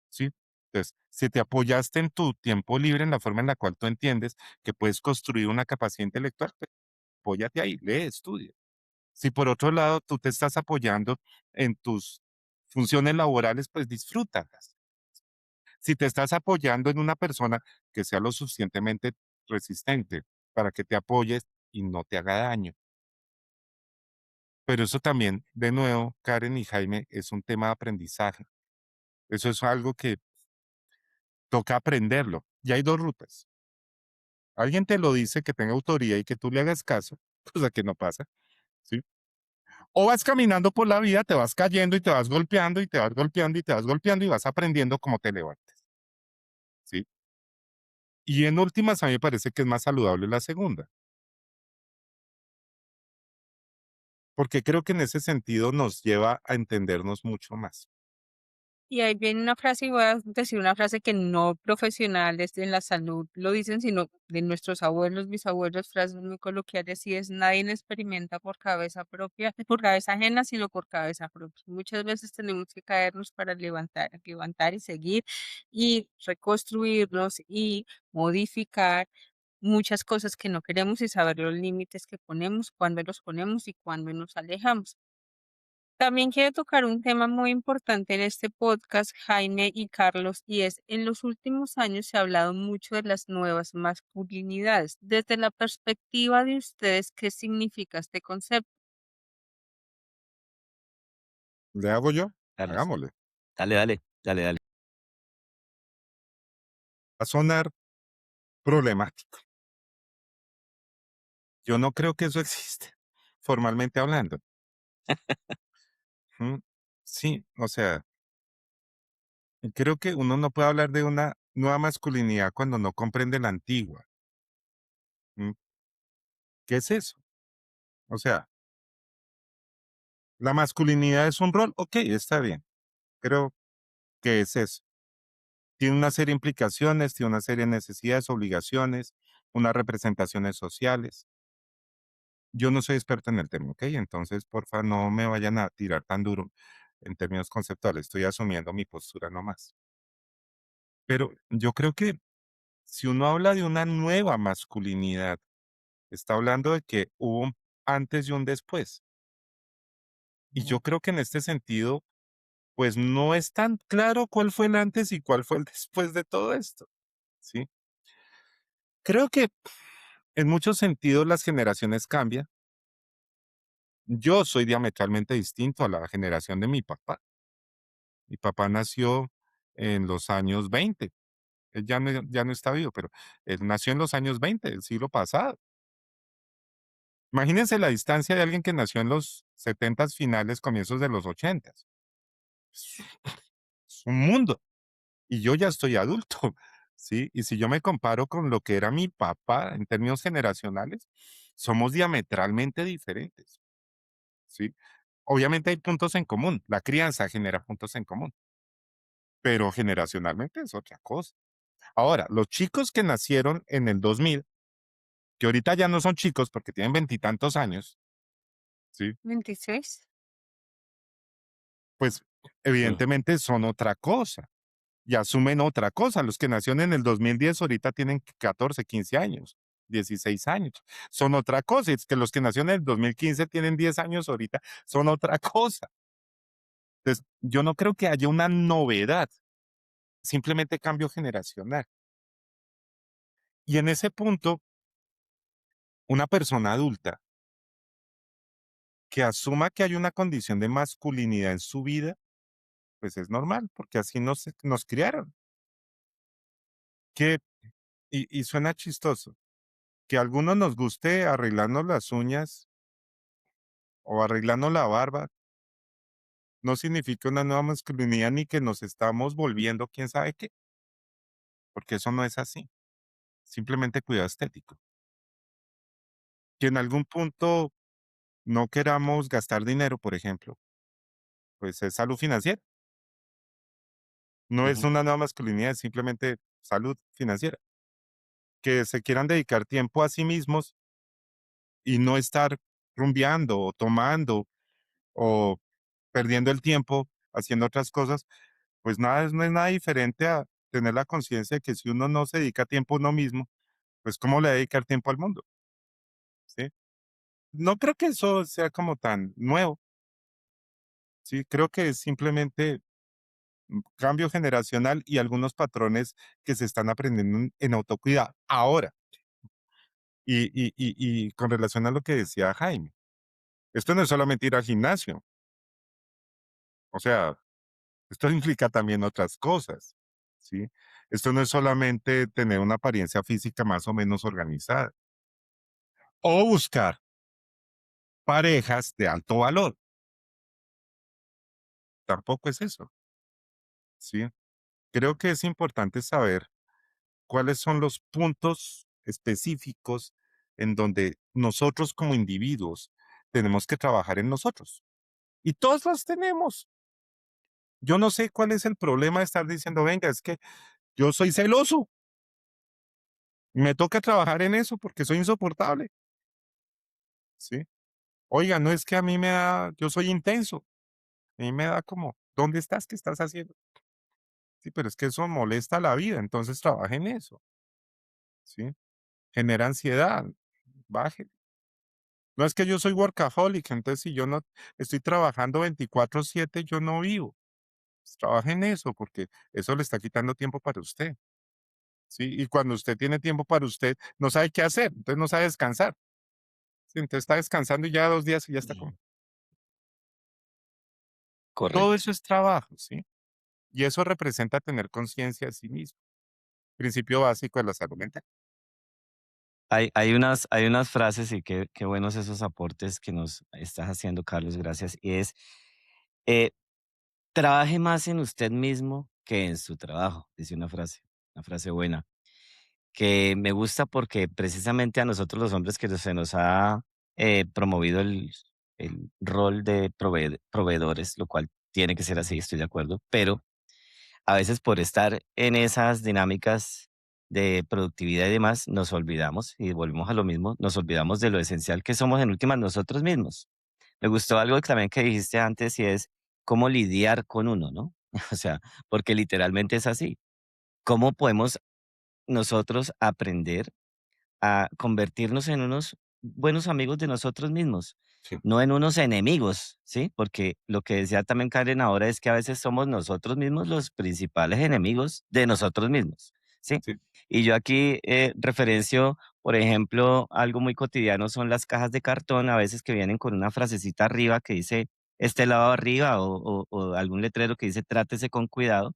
¿sí? Entonces, si te apoyaste en tu tiempo libre, en la forma en la cual tú entiendes que puedes construir una capacidad intelectual, pues, apóyate ahí, lee, estudia. Si por otro lado tú te estás apoyando en tus funciones laborales, pues disfrútalas. Si te estás apoyando en una persona que sea lo suficientemente resistente para que te apoyes y no te haga daño. Pero eso también, de nuevo, Karen y Jaime, es un tema de aprendizaje. Eso es algo que toca aprenderlo. Y hay dos rutas. Alguien te lo dice que tenga autoría y que tú le hagas caso, cosa que no pasa, ¿sí? O vas caminando por la vida, te vas cayendo y te vas golpeando y te vas golpeando y te vas golpeando y vas aprendiendo cómo te levantes, ¿sí? Y en últimas, a mí me parece que es más saludable la segunda, porque creo que en ese sentido nos lleva a entendernos mucho más.
Y ahí viene una frase, y voy a decir una frase que no profesionales de la salud lo dicen, sino de nuestros abuelos, bisabuelos, frases muy coloquiales, y es: nadie experimenta por cabeza propia, por cabeza ajena, sino por cabeza propia. Muchas veces tenemos que caernos para levantar, levantar y seguir y reconstruirnos y modificar muchas cosas que no queremos, y saber los límites que ponemos, cuándo los ponemos y cuándo nos alejamos. También quiero tocar un tema muy importante en este podcast, Jaime y Carlos, y es: en los últimos años se ha hablado mucho de las nuevas masculinidades. Desde la perspectiva de ustedes, ¿qué significa este concepto?
¿Le hago yo?
Carlos,
Hagámosle.
dale, dale, dale, dale.
Va a sonar problemático. Yo no creo que eso existe, formalmente hablando. ¿M? Sí, o sea, creo que uno no puede hablar de una nueva masculinidad cuando no comprende la antigua. ¿M? ¿Qué es eso? O sea, la masculinidad es un rol, ok, está bien. Creo que es eso. Tiene una serie de implicaciones, tiene una serie de necesidades, obligaciones, unas representaciones sociales. Yo no soy experto en el tema, ¿ok? Entonces, porfa, no me vayan a tirar tan duro en términos conceptuales. Estoy asumiendo mi postura nomás. Pero yo creo que si uno habla de una nueva masculinidad, está hablando de que hubo un antes y un después. Y yo creo que en este sentido, pues no es tan claro cuál fue el antes y cuál fue el después de todo esto, ¿sí? Creo que en muchos sentidos las generaciones cambian. Yo soy diametralmente distinto a la generación de mi papá. Mi papá nació en los años 20. Él ya no está vivo, pero él nació en los años 20 del siglo pasado. Imagínense la distancia de alguien que nació en los 70 finales, comienzos de los 80. Es un mundo. Y yo ya estoy adulto, ¿sí? Y si yo me comparo con lo que era mi papá en términos generacionales, somos diametralmente diferentes, ¿sí? Obviamente hay puntos en común, la crianza genera puntos en común, pero generacionalmente es otra cosa. Ahora, los chicos que nacieron en el 2000, que ahorita ya no son chicos porque tienen veintitantos años, ¿sí?
26.
Pues
Sí.
evidentemente son otra cosa y asumen otra cosa. Los que nacieron en el 2010 ahorita tienen 14, 15 años, 16 años. Son otra cosa. Y es que los que nacieron en el 2015 tienen 10 años ahorita, son otra cosa. Entonces, yo no creo que haya una novedad, simplemente cambio generacional. Y en ese punto, una persona adulta que asuma que hay una condición de masculinidad en su vida, pues es normal, porque así nos criaron. Que, y suena chistoso, que a algunos nos guste arreglarnos las uñas o arreglarnos la barba, no significa una nueva masculinidad ni que nos estamos volviendo quién sabe qué, porque eso no es así. Simplemente cuidado estético. Que en algún punto no queramos gastar dinero, por ejemplo, pues es salud financiera. No es
Ujú.
una nueva masculinidad, es simplemente salud financiera. Que se quieran dedicar tiempo a sí mismos y no estar rumbeando o tomando o perdiendo el tiempo haciendo otras cosas, pues nada, no es nada diferente a tener la conciencia de que si uno no se dedica tiempo a uno mismo, pues cómo le va a dedicar tiempo al mundo, ¿sí? No creo que eso sea como tan nuevo, ¿sí? Creo que es simplemente cambio generacional y algunos patrones que se están aprendiendo en autocuidado. Ahora, y con relación a lo que decía Jaime, esto no es solamente ir al gimnasio, o sea, esto implica también otras cosas, ¿sí? Esto no es solamente tener una apariencia física más o menos organizada o buscar parejas de alto valor, tampoco es eso, ¿sí? Creo que es importante saber cuáles son los puntos específicos en donde nosotros como individuos tenemos que trabajar en nosotros. Y todos los tenemos. Yo no sé cuál es el problema de estar diciendo, venga, es que yo soy celoso, me toca trabajar en eso porque soy insoportable, ¿sí? Oiga, no es que a mí me da, yo soy intenso, a mí me da como, ¿dónde estás? ¿Qué estás haciendo? Sí, pero es que eso molesta la vida, entonces trabaje en eso, ¿sí? Genera ansiedad, baje. No es que yo soy workaholic, entonces si yo no estoy trabajando 24/7, yo no vivo. Pues, trabaje en eso, porque eso le está quitando tiempo para usted, ¿sí? Y cuando usted tiene tiempo para usted, no sabe qué hacer, entonces no sabe descansar, ¿sí? Entonces está descansando y ya 2 días y ya está
Ujú.
como todo
Correcto.
eso es trabajo, ¿sí? Y eso representa tener conciencia de sí mismo, principio básico de la salud mental.
Hay unas frases y qué buenos esos aportes que nos estás haciendo, Carlos, gracias. Y es, eh, trabaje más en usted mismo que en su trabajo, dice una frase buena, que me gusta porque precisamente a nosotros los hombres que se nos ha promovido el rol de proveedores, lo cual tiene que ser así, estoy de acuerdo, pero a veces por estar en esas dinámicas de productividad y demás, nos olvidamos y volvemos a lo mismo, nos olvidamos de lo esencial que somos en últimas nosotros mismos. Me gustó algo también que dijiste antes y es cómo lidiar con uno, ¿no? O sea, porque literalmente es así. ¿Cómo podemos nosotros aprender a convertirnos en unos buenos amigos de nosotros mismos,
Sí,
no en unos enemigos, ¿sí? Porque lo que decía también Karen ahora es que a veces somos nosotros mismos los principales enemigos de nosotros mismos, ¿sí?
sí,
Y yo aquí referencio, por ejemplo, algo muy cotidiano son las cajas de cartón, a veces que vienen con una frasecita arriba que dice este lado arriba o algún letrero que dice trátese con cuidado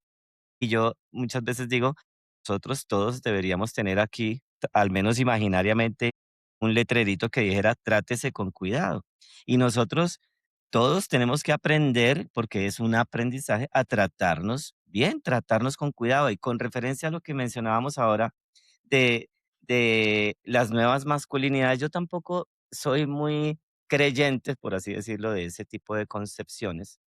y yo muchas veces digo, nosotros todos deberíamos tener aquí, al menos imaginariamente, un letrerito que dijera, trátese con cuidado. Y nosotros todos tenemos que aprender, porque es un aprendizaje, a tratarnos bien, tratarnos con cuidado. Y con referencia a lo que mencionábamos ahora de, de las nuevas masculinidades, yo tampoco soy muy creyente, por así decirlo, de ese tipo de concepciones.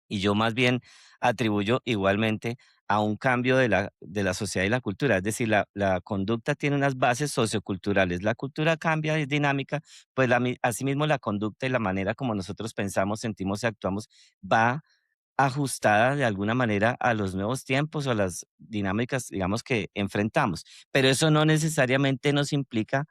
Y yo más bien atribuyo igualmente a un cambio de la sociedad y la cultura. Es decir, la conducta tiene unas bases socioculturales. La cultura cambia, es dinámica, pues asimismo la conducta y la manera como nosotros pensamos, sentimos y actuamos va ajustada de alguna manera a los nuevos tiempos o a las dinámicas, digamos, que enfrentamos. Pero eso no necesariamente nos implica,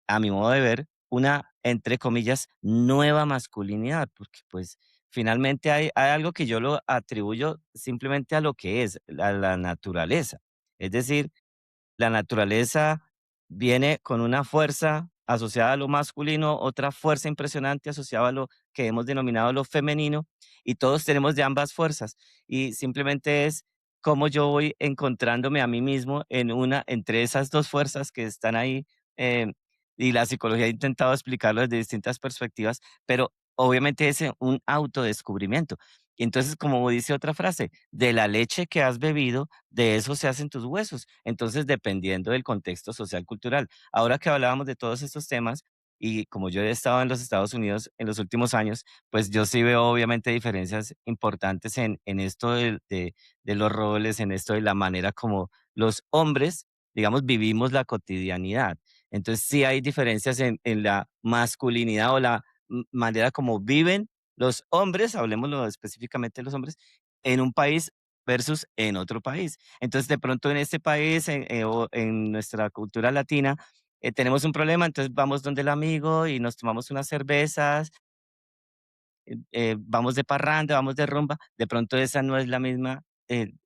a mi modo de ver, una, entre comillas, nueva masculinidad, porque pues finalmente hay algo que yo lo atribuyo simplemente a lo que es, a la naturaleza. Es decir, la naturaleza viene con una fuerza asociada a lo masculino, otra fuerza impresionante asociada a lo que hemos denominado lo femenino, y todos tenemos de ambas fuerzas. Y simplemente es cómo yo voy encontrándome a mí mismo en una, entre esas dos fuerzas que están ahí, y la psicología ha intentado explicarlo desde distintas perspectivas, pero obviamente es un autodescubrimiento. Y entonces, como dice otra frase, de la leche que has bebido, de eso se hacen tus huesos. Entonces, dependiendo del contexto social cultural. Ahora que hablábamos de todos estos temas, y como yo he estado en los Estados Unidos en los últimos años, pues yo sí veo obviamente diferencias importantes en esto de los roles, en esto de la manera como los hombres, digamos, vivimos la cotidianidad. Entonces, sí hay diferencias en la masculinidad o la manera como viven los hombres, hablemoslo específicamente de los hombres, en un país versus en otro país. Entonces, de pronto en este país, o en nuestra cultura latina, tenemos un problema, entonces vamos donde el amigo y nos tomamos unas cervezas, vamos de parranda, vamos de rumba. De pronto esa no es la misma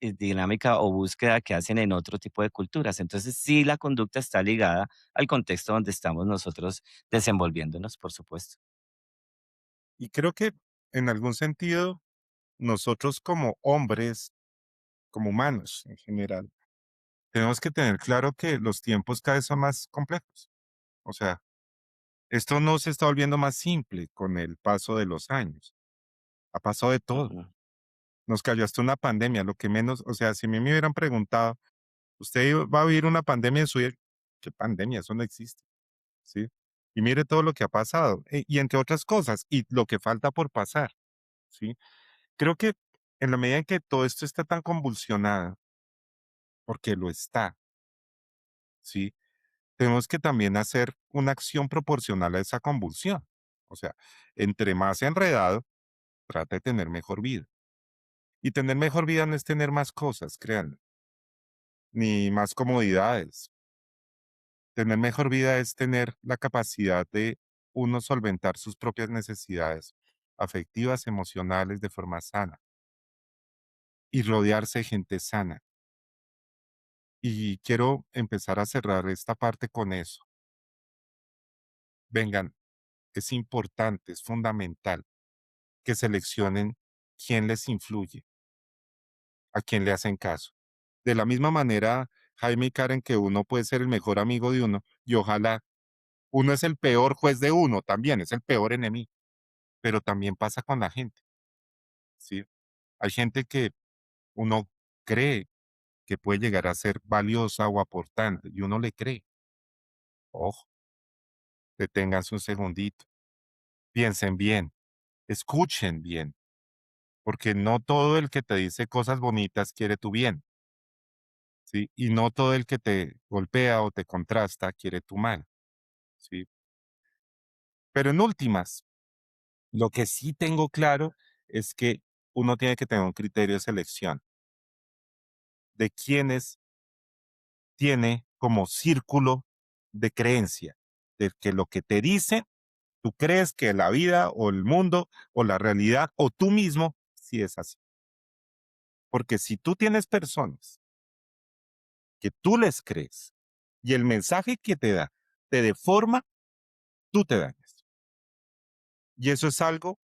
dinámica o búsqueda que hacen en otro tipo de culturas. Entonces, sí, la conducta está ligada al contexto donde estamos nosotros desenvolviéndonos, por supuesto.
Y creo que en algún sentido nosotros como hombres, como humanos en general, tenemos que tener claro que los tiempos cada vez son más complejos. O sea, esto no se está volviendo más simple con el paso de los años. Ha pasado de todo.
Ujú.
Nos cayó hasta una pandemia, lo que menos, o sea, si a mí me hubieran preguntado, ¿usted va a vivir una pandemia en su vida? ¿Qué pandemia? Eso no existe, ¿sí? Y mire todo lo que ha pasado, y entre otras cosas, y lo que falta por pasar, ¿sí? Creo que en la medida en que todo esto está tan convulsionado, porque lo está, ¿sí? Tenemos que también hacer una acción proporcional a esa convulsión. O sea, entre más enredado, trata de tener mejor vida. Y tener mejor vida no es tener más cosas, créanme, ni más comodidades. Tener mejor vida es tener la capacidad de uno solventar sus propias necesidades afectivas, emocionales de forma sana y rodearse de gente sana. Y quiero empezar a cerrar esta parte con eso. Vengan, es importante, es fundamental que seleccionen quién les influye, a quién le hacen caso. De la misma manera, Jaime y Karen, que uno puede ser el mejor amigo de uno y ojalá uno es el peor juez de uno, también es el peor enemigo, pero también pasa con la gente, ¿sí? Hay gente que uno cree que puede llegar a ser valiosa o aportante y uno le cree. Ojo, deténganse un segundito, piensen bien, escuchen bien, porque no todo el que te dice cosas bonitas quiere tu bien, ¿sí? Y no todo el que te golpea o te contrasta quiere tu mal, ¿sí? Pero en últimas, lo que sí tengo claro es que uno tiene que tener un criterio de selección de quienes tiene como círculo de creencia, de que lo que te dicen, tú crees que la vida o el mundo o la realidad o tú mismo sí es así. Porque si tú tienes personas que tú les crees y el mensaje que te da te deforma, tú te dañas. Y eso es algo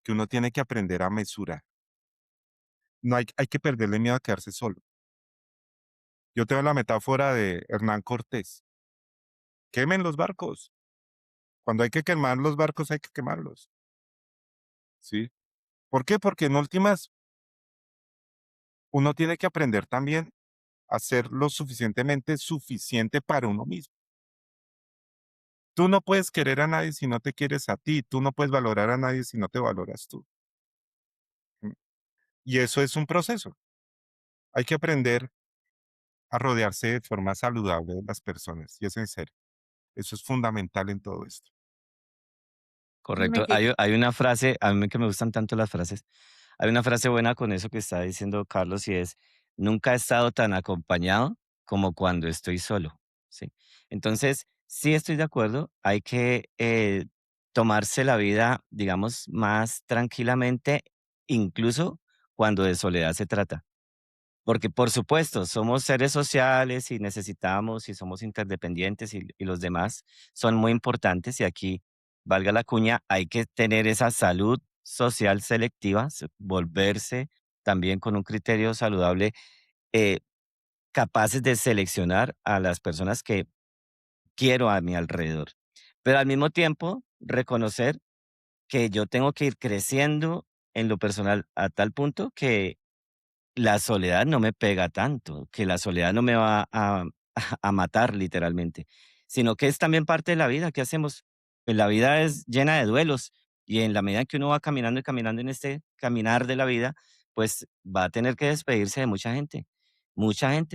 que uno tiene que aprender a mesurar. No hay que perderle miedo a quedarse solo. Yo tengo la metáfora de Hernán Cortés. Quemen los barcos. Cuando hay que quemar los barcos, hay que quemarlos. ¿sí? ¿Por qué? Porque en últimas uno tiene que aprender también a ser lo suficientemente suficiente para uno mismo. Tú no puedes querer a nadie si no te quieres a ti, tú no puedes valorar a nadie si no te valoras tú. ¿Mm? Y eso es un proceso. Hay que aprender a rodearse de forma saludable de las personas, y es en serio. Eso es fundamental en todo esto.
Me
Correcto.
que
Hay una frase, a mí que me gustan tanto las frases, hay una frase buena con eso que está diciendo Carlos y es, nunca he estado tan acompañado como cuando estoy solo. ¿Sí? Entonces, sí estoy de acuerdo, hay que tomarse la vida, digamos, más tranquilamente, incluso cuando de soledad se trata. Porque, por supuesto, somos seres sociales y necesitamos y somos interdependientes y los demás son muy importantes. Y aquí, valga la cuña, hay que tener esa salud social selectiva, volverse también con un criterio saludable, eh, capaces de seleccionar a las personas que quiero a mi alrededor. Pero al mismo tiempo, reconocer que yo tengo que ir creciendo en lo personal a tal punto que la soledad no me pega tanto, que la soledad no me va a a matar literalmente, sino que es también parte de la vida. ¿Qué hacemos? Pues la vida es llena de duelos y en la medida que uno va caminando y caminando en este caminar de la vida, pues va a tener que despedirse de mucha gente,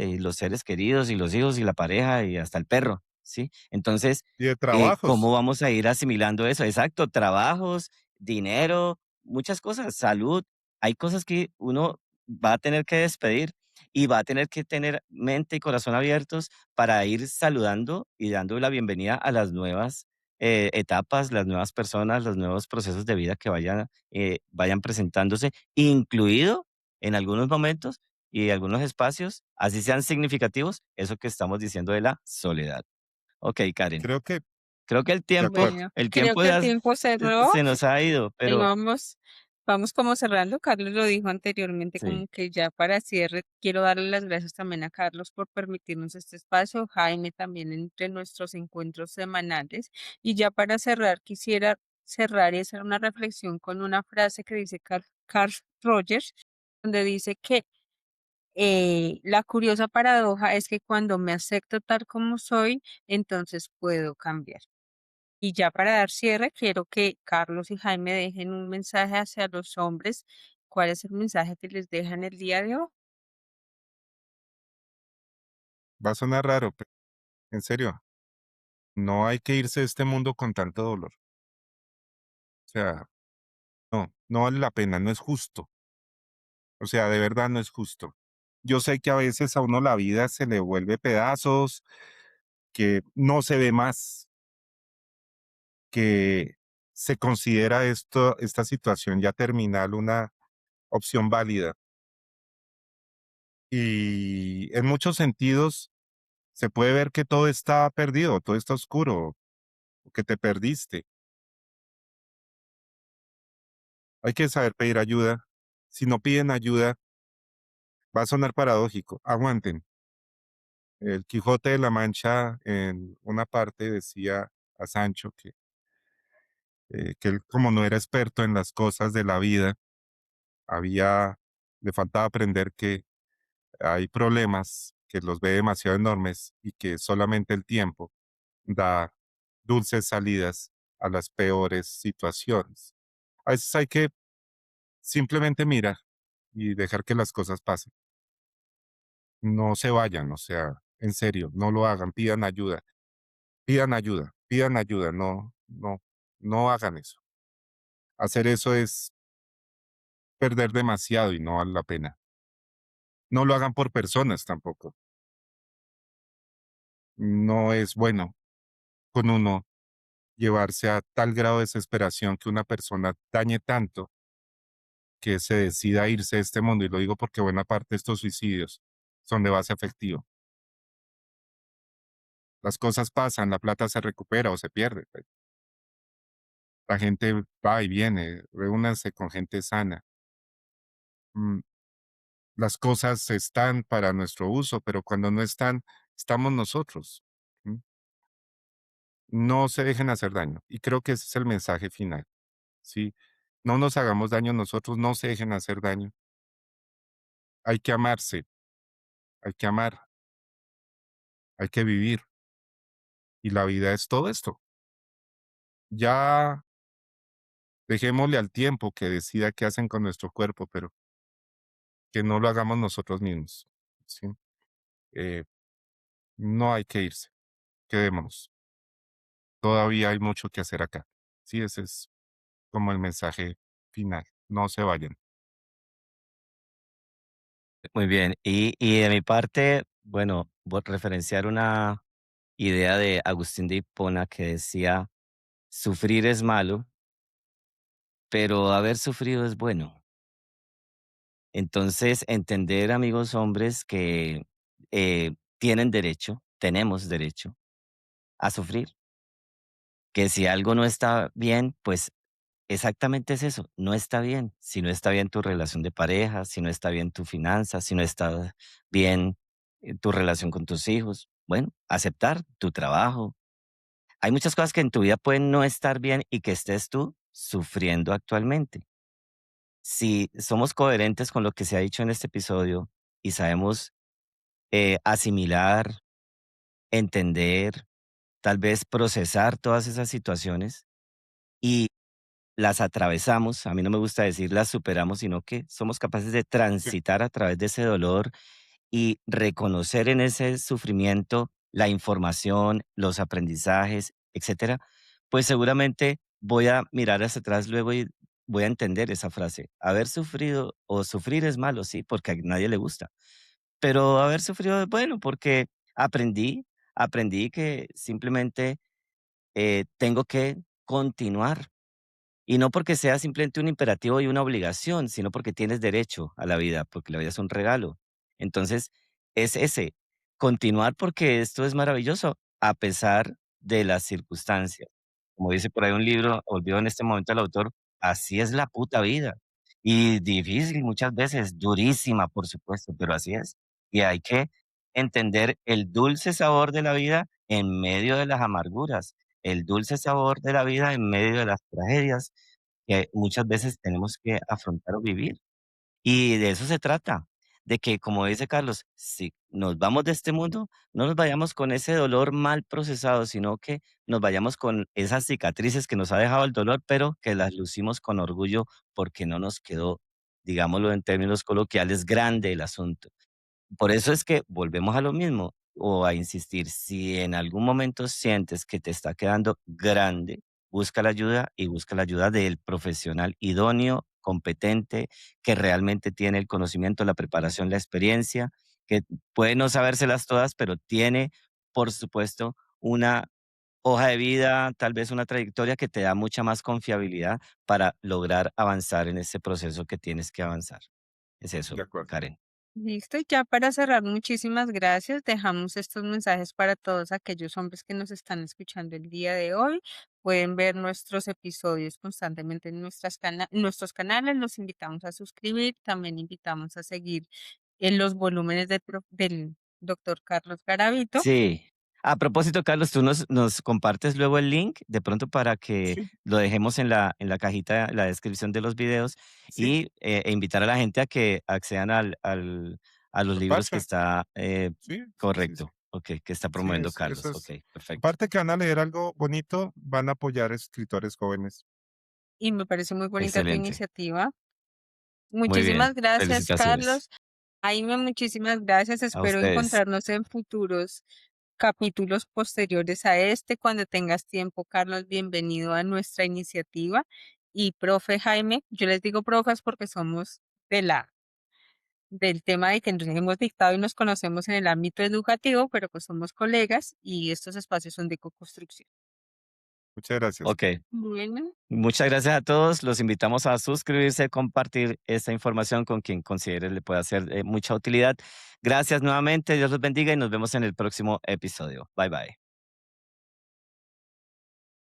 y los seres queridos y los hijos y la pareja y hasta el perro, ¿sí? Entonces,
Y de
¿cómo
trabajos.
vamos a ir asimilando eso? Exacto, trabajos, dinero, muchas cosas, salud. Hay cosas que uno va a tener que despedir y va a tener que tener mente y corazón abiertos para ir saludando y dando la bienvenida a las nuevas etapas, las nuevas personas, los nuevos procesos de vida que vayan presentándose, incluido en algunos momentos y algunos espacios, así sean significativos, eso que estamos diciendo de la soledad. Ok, Karen,
Creo que
creo que
de acuerdo.
bueno,
el
creo
tiempo
que el
ya
tiempo cerró.
se nos ha ido,
Y
pero
vamos como cerrando. Carlos lo dijo anteriormente,
sí,
como que ya para cierre, quiero darle las gracias también a Carlos por permitirnos este espacio, Jaime también entre nuestros encuentros semanales. Y ya para cerrar, quisiera cerrar y hacer una reflexión con una frase que dice Carl Rogers, donde dice que la curiosa paradoja es que cuando me acepto tal como soy, entonces puedo cambiar. Y ya para dar cierre, quiero que Carlos y Jaime dejen un mensaje hacia los hombres. ¿Cuál es el mensaje que les dejan el día de hoy?
Va a sonar raro, pero en serio, no hay que irse de este mundo con tanto dolor. O sea, no, no vale la pena, no es justo. O sea, de verdad no es justo. Yo sé que a veces a uno la vida se le vuelve pedazos, que no se ve más, que se considera esta situación ya terminal una opción válida. Y en muchos sentidos se puede ver que todo está perdido, todo está oscuro, que te perdiste. Hay que saber pedir ayuda. Si no piden ayuda, va a sonar paradójico. Aguanten. El Quijote de la Mancha en una parte decía a Sancho que él, como no era experto en las cosas de la vida, había, le faltaba aprender que hay problemas que los ve demasiado enormes y que solamente el tiempo da dulces salidas a las peores situaciones. A veces hay que simplemente mirar y dejar que las cosas pasen. No se vayan, o sea, en serio, no lo hagan, pidan ayuda, no, no, no hagan eso. Hacer eso es perder demasiado y no vale la pena. No lo hagan por personas tampoco. No es bueno con uno llevarse a tal grado de desesperación que una persona dañe tanto que se decida irse de este mundo. Y lo digo porque buena parte de estos suicidios son de base afectiva. Las cosas pasan, la plata se recupera o se pierde. La gente va y viene, reúnanse con gente sana. Mm, las cosas están para nuestro uso, pero cuando no están, estamos nosotros. ¿Mm? No se dejen hacer daño. Y creo que ese es el mensaje final. ¿Sí? No nos hagamos daño nosotros, no se dejen hacer daño. Hay que amarse, hay que amar, hay que vivir. Y la vida es todo esto. Ya dejémosle al tiempo que decida qué hacen con nuestro cuerpo, pero que no lo hagamos nosotros mismos. ¿Sí? Eh, no hay que irse, quedémonos. Todavía hay mucho que hacer acá. Sí, ese es como el mensaje final. No se vayan.
Muy bien. Y de mi parte, bueno, referenciar una idea de Agustín de Hipona que decía, sufrir es malo, pero haber sufrido es bueno. Entonces, entender, amigos hombres, que tienen derecho, tenemos derecho a sufrir, que si algo no está bien, pues exactamente es eso, no está bien. Si no está bien tu relación de pareja, si no está bien tu finanzas, si no está bien tu relación con tus hijos, bueno, aceptar tu trabajo. Hay muchas cosas que en tu vida pueden no estar bien y que estés tú sufriendo actualmente. Si somos coherentes con lo que se ha dicho en este episodio y sabemos asimilar, entender, tal vez procesar todas esas situaciones y las atravesamos, a mí no me gusta decir las superamos, sino que somos capaces de
Sí,
transitar a través de ese dolor y reconocer en ese sufrimiento la información, los aprendizajes, etcétera, pues seguramente voy a mirar hacia atrás luego y voy a entender esa frase. Haber sufrido o sufrir es malo, sí, porque a nadie le gusta, pero haber sufrido es bueno porque aprendí, aprendí que simplemente tengo que continuar y no porque sea simplemente un imperativo y una obligación, sino porque tienes derecho a la vida, porque la vida es un regalo. Entonces, es ese, continuar porque esto es maravilloso, a pesar de las circunstancias. Como dice por ahí un libro, olvido en este momento el autor, así es la puta vida. Y difícil muchas veces, durísima, por supuesto, pero así es. Y hay que entender el dulce sabor de la vida en medio de las amarguras, el dulce sabor de la vida en medio de las tragedias que muchas veces tenemos que afrontar o vivir. Y de eso se trata, de que, como dice Carlos, si nos vamos de este mundo, no nos vayamos con ese dolor mal procesado, sino que nos vayamos con esas cicatrices que nos ha dejado el dolor, pero que las lucimos con orgullo porque no nos quedó, digámoslo en términos coloquiales, grande el asunto. Por eso es que volvemos a lo mismo, o a insistir, si en algún momento sientes que te está quedando grande, busca la ayuda y busca la ayuda del profesional idóneo, competente, que realmente tiene el conocimiento, la preparación, la experiencia, que puede no sabérselas todas, pero tiene, por supuesto, una hoja de vida, tal vez una trayectoria que te da mucha más confiabilidad para lograr avanzar en ese proceso que tienes que avanzar. Es
de
eso,
acuerdo.
Karen.
Listo, y ya para cerrar, muchísimas gracias. Dejamos estos mensajes para todos aquellos hombres que nos están escuchando el día de hoy. Pueden ver nuestros episodios constantemente en nuestros canales. Los invitamos a suscribir. También invitamos a seguir en los volúmenes del doctor Carlos Garavito.
Sí. A propósito, Carlos, tú nos compartes luego el link, de pronto para que
Sí,
lo dejemos en la cajita, la descripción de los videos
sí,
y invitar a la gente a que accedan a los
al
libros que
parche.
está
Sí, sí, sí, sí.
correcto, ok, que está
Sí,
promoviendo
eso
Carlos. Ok,
es.
perfecto.
Aparte que van a leer algo bonito, van a apoyar escritores jóvenes.
Y me parece muy bonita tu
Excelente.
iniciativa.
Muy bien.
Muchísimas gracias,
Felicitaciones.
Carlos. Jaime, muchísimas gracias.
A
Espero
ustedes.
encontrarnos en futuros capítulos posteriores a este. Cuando tengas tiempo, Carlos, bienvenido a nuestra iniciativa. Y profe Jaime, yo les digo profes porque somos de del tema de que nos hemos dictado y nos conocemos en el ámbito educativo, pero pues somos colegas y estos espacios son de co-construcción.
Muchas gracias.
Ok.
Bueno,
Muchas gracias a todos. Los invitamos a suscribirse, compartir esta información con quien considere le pueda ser de mucha utilidad. Gracias nuevamente. Dios los bendiga y nos vemos en el próximo episodio. Bye bye.